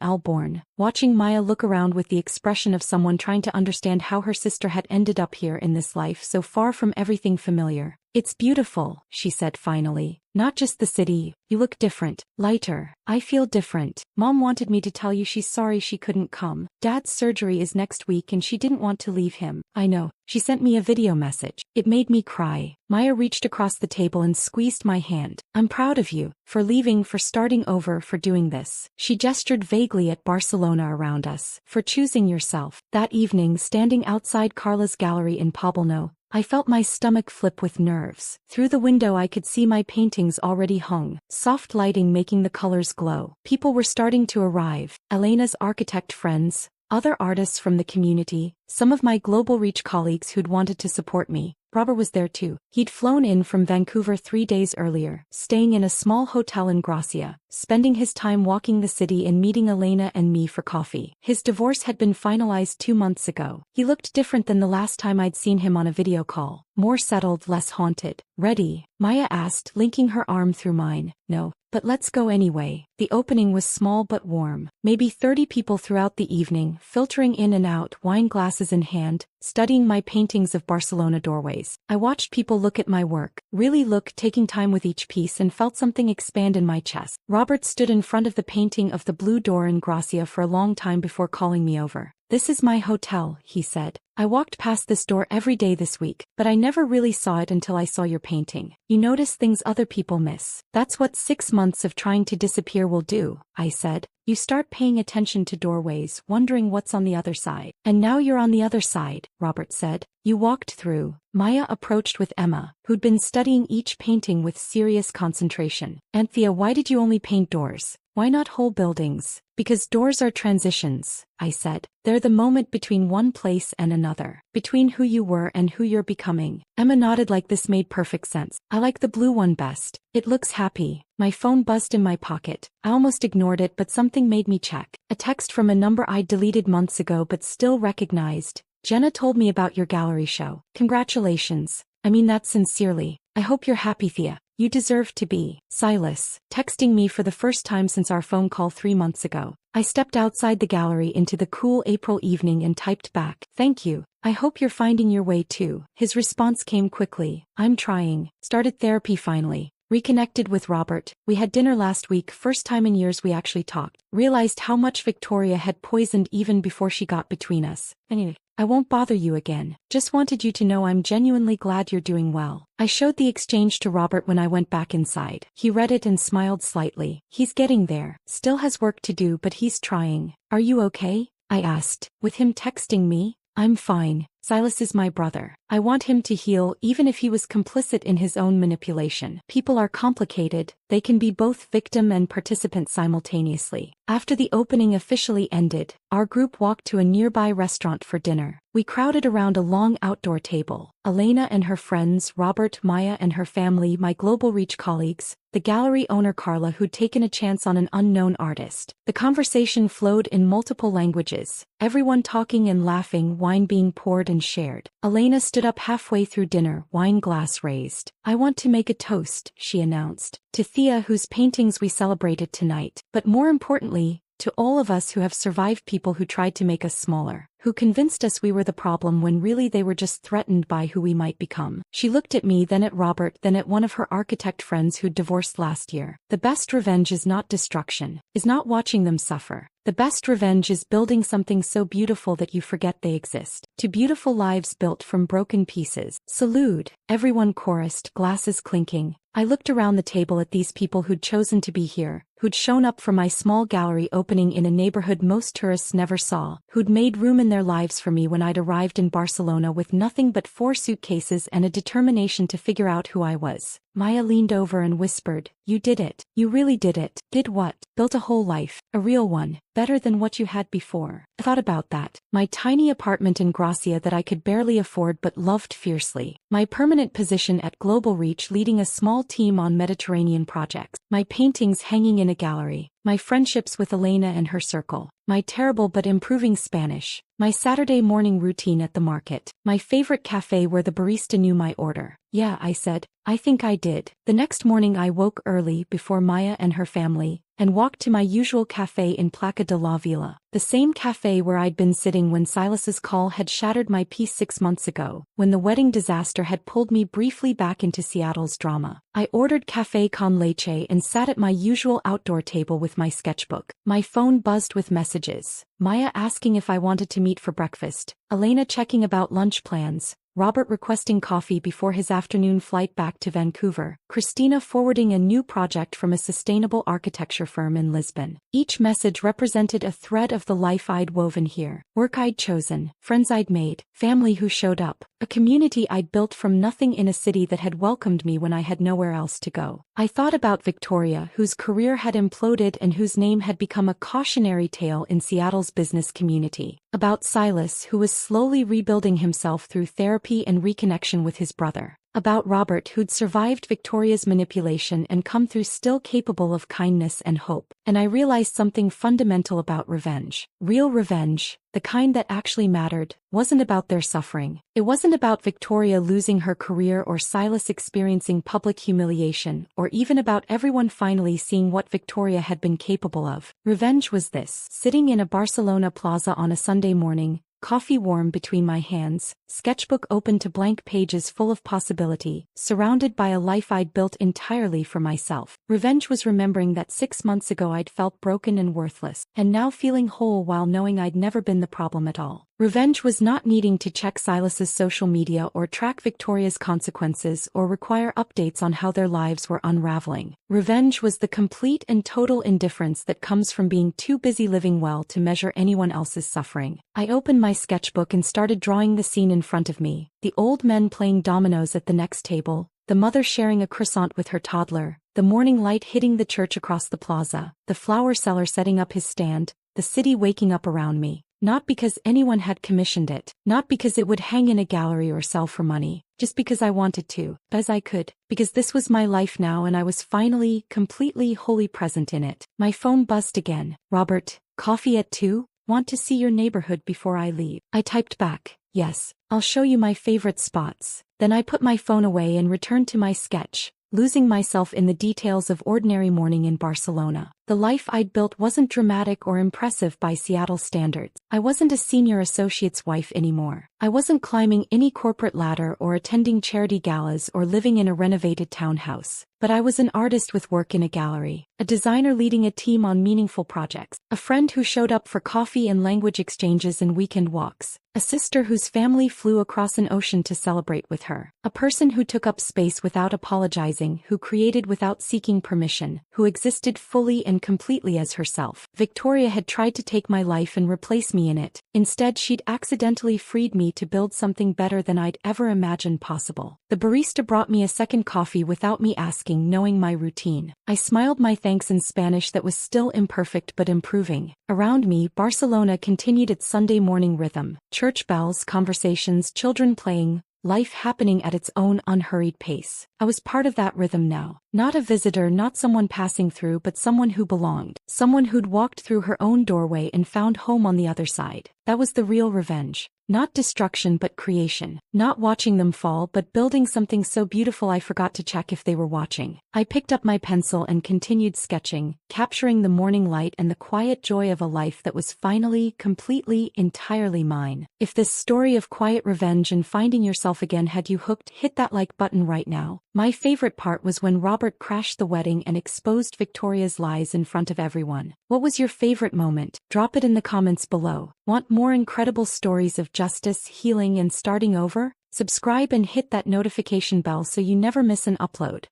Elborn, watching Maya look around with the expression of someone trying to understand how her sister had ended up here in this life so far from everything familiar. It's beautiful, she said finally. Not just the city, you look different, lighter. I feel different. Mom wanted me to tell you she's sorry she couldn't come. Dad's surgery is next week and she didn't want to leave him. I know. She sent me a video message. It made me cry. Maya reached across the table and squeezed my hand. I'm proud of you. For leaving, for starting over, for doing this. She gestured vaguely at Barcelona around us. For choosing yourself. That evening, standing outside Carla's gallery in Poblenou, I felt my stomach flip with nerves. Through the window I could see my paintings already hung, soft lighting making the colors glow. People were starting to arrive. Elena's architect friends, other artists from the community, some of my Global Reach colleagues who'd wanted to support me. Robert was there too. He'd flown in from Vancouver 3 days earlier, staying in a small hotel in Gracia, spending his time walking the city and meeting Elena and me for coffee. His divorce had been finalized 2 months ago. He looked different than the last time I'd seen him on a video call. More settled, less haunted. Ready? Maya asked, linking her arm through mine. No. But let's go anyway. The opening was small but warm. Maybe 30 people throughout the evening, filtering in and out, wine glasses in hand, studying my paintings of Barcelona doorways. I watched people look at my work, really look, taking time with each piece, and felt something expand in my chest. Robert stood in front of the painting of the blue door in Gracia for a long time before calling me over. "This is my hotel," he said. "I walked past this door every day this week, but I never really saw it until I saw your painting. You notice things other people miss. That's what 6 months of trying to disappear will do," I said. "You start paying attention to doorways, wondering what's on the other side. And now you're on the other side," Robert said. "You walked through." Maya approached with Emma, who'd been studying each painting with serious concentration. "Anthea, why did you only paint doors? Why not whole buildings?" "Because doors are transitions," I said. "They're the moment between one place and another, between who you were and who you're becoming." Emma nodded like this made perfect sense. "I like the blue one best. It looks happy." My phone buzzed in my pocket. I almost ignored it, but something made me check. A text from a number I'd deleted months ago but still recognized. "Jenna told me about your gallery show. Congratulations. I mean that sincerely. I hope you're happy, Thea. You deserve to be." Silas, texting me for the first time since our phone call 3 months ago. I stepped outside the gallery into the cool April evening and typed back, "Thank you. I hope you're finding your way too." His response came quickly. "I'm trying. Started therapy finally. Reconnected with Robert. We had dinner last week, first time in years we actually talked. Realized how much Victoria had poisoned even before she got between us. Anyway, I won't bother you again. Just wanted you to know I'm genuinely glad you're doing well." I showed the exchange to Robert when I went back inside. He read it and smiled slightly. "He's getting there. Still has work to do, but he's trying." "Are you okay?" I asked. "With him texting me?" "I'm fine. Silas is my brother. I want him to heal even if he was complicit in his own manipulation. People are complicated. They can be both victim and participant simultaneously." After the opening officially ended, our group walked to a nearby restaurant for dinner. We crowded around a long outdoor table. Elena and her friends, Robert, Maya and her family, my Global Reach colleagues, the gallery owner Carla who'd taken a chance on an unknown artist. The conversation flowed in multiple languages, everyone talking and laughing, wine being poured and shared. Elena stood up halfway through dinner, wine glass raised. "I want to make a toast," she announced, "to Thea, whose paintings we celebrated tonight, but more importantly, to all of us who have survived people who tried to make us smaller, who convinced us we were the problem when really they were just threatened by who we might become." She looked at me, then at Robert, then at one of her architect friends who'd divorced last year. "The best revenge is not destruction, is not watching them suffer. The best revenge is building something so beautiful that you forget they exist. To beautiful lives built from broken pieces." "Salute," everyone chorused, glasses clinking. I looked around the table at these people who'd chosen to be here, who'd shown up for my small gallery opening in a neighborhood most tourists never saw, who'd made room in their lives for me when I'd arrived in Barcelona with nothing but 4 suitcases and a determination to figure out who I was. Maya leaned over and whispered, "You did it. You really did it." "Did what?" "Built a whole life. A real one. Better than what you had before." I thought about that. My tiny apartment in Gracia that I could barely afford but loved fiercely. My permanent position at Global Reach leading a small team on Mediterranean projects. My paintings hanging in a gallery. My friendships with Elena and her circle. My terrible but improving Spanish. My Saturday morning routine at the market. My favorite cafe where the barista knew my order. "Yeah," I said. "I think I did." The next morning I woke early before Maya and her family, and walked to my usual cafe in Placa de la Vila, the same cafe where I'd been sitting when Silas's call had shattered my peace 6 months ago, when the wedding disaster had pulled me briefly back into Seattle's drama. I ordered café con leche and sat at my usual outdoor table with my sketchbook. My phone buzzed with messages. Maya asking if I wanted to meet for breakfast, Elena checking about lunch plans, Robert requesting coffee before his afternoon flight back to Vancouver, Christina forwarding a new project from a sustainable architecture firm in Lisbon. Each message represented a thread of the life I'd woven here, work I'd chosen, friends I'd made, family who showed up, a community I'd built from nothing in a city that had welcomed me when I had nowhere else to go. I thought about Victoria, whose career had imploded and whose name had become a cautionary tale in Seattle's business community. About Silas, who was slowly rebuilding himself through therapy and reconnection with his brother. About Robert, who'd survived Victoria's manipulation and come through still capable of kindness and hope. And I realized something fundamental about revenge. Real revenge, the kind that actually mattered, wasn't about their suffering. It wasn't about Victoria losing her career or Silas experiencing public humiliation, or even about everyone finally seeing what Victoria had been capable of. Revenge was this: sitting in a Barcelona plaza on a Sunday morning, coffee warm between my hands, sketchbook open to blank pages full of possibility, surrounded by a life I'd built entirely for myself. Revenge was remembering that 6 months ago I'd felt broken and worthless, and now feeling whole while knowing I'd never been the problem at all. Revenge was not needing to check Silas's social media or track Victoria's consequences or require updates on how their lives were unraveling. Revenge was the complete and total indifference that comes from being too busy living well to measure anyone else's suffering. I opened my sketchbook and started drawing the scene in front of me: the old men playing dominoes at the next table, the mother sharing a croissant with her toddler, the morning light hitting the church across the plaza, the flower seller setting up his stand, the city waking up around me. Not because anyone had commissioned it, not because it would hang in a gallery or sell for money, just because I wanted to, as I could, because this was my life now and I was finally, completely, wholly present in it. My phone buzzed again. "Robert, coffee at 2? Want to see your neighborhood before I leave?" I typed back, "Yes, I'll show you my favorite spots." Then I put my phone away and returned to my sketch, losing myself in the details of ordinary morning in Barcelona. The life I'd built wasn't dramatic or impressive by Seattle standards. I wasn't a senior associate's wife anymore. I wasn't climbing any corporate ladder or attending charity galas or living in a renovated townhouse. But I was an artist with work in a gallery, a designer leading a team on meaningful projects, a friend who showed up for coffee and language exchanges and weekend walks, a sister whose family flew across an ocean to celebrate with her, a person who took up space without apologizing, who created without seeking permission, who existed fully and completely as herself. Victoria had tried to take my life and replace me in it. Instead, she'd accidentally freed me to build something better than I'd ever imagined possible. The barista brought me a second coffee without me asking, knowing my routine. I smiled my thanks in Spanish that was still imperfect but improving. Around me, Barcelona continued its Sunday morning rhythm: church bells, conversations, children playing, life happening at its own unhurried pace. I was part of that rhythm now. Not a visitor, not someone passing through, but someone who belonged. Someone who'd walked through her own doorway and found home on the other side. That was the real revenge. Not destruction but creation. Not watching them fall but building something so beautiful I forgot to check if they were watching. I picked up my pencil and continued sketching, capturing the morning light and the quiet joy of a life that was finally, completely, entirely mine. If this story of quiet revenge and finding yourself again had you hooked, hit that like button right now. My favorite part was when Robert crashed the wedding and exposed Victoria's lies in front of everyone. What was your favorite moment? Drop it in the comments below. Want more incredible stories of justice, healing, and starting over? Subscribe and hit that notification bell so you never miss an upload.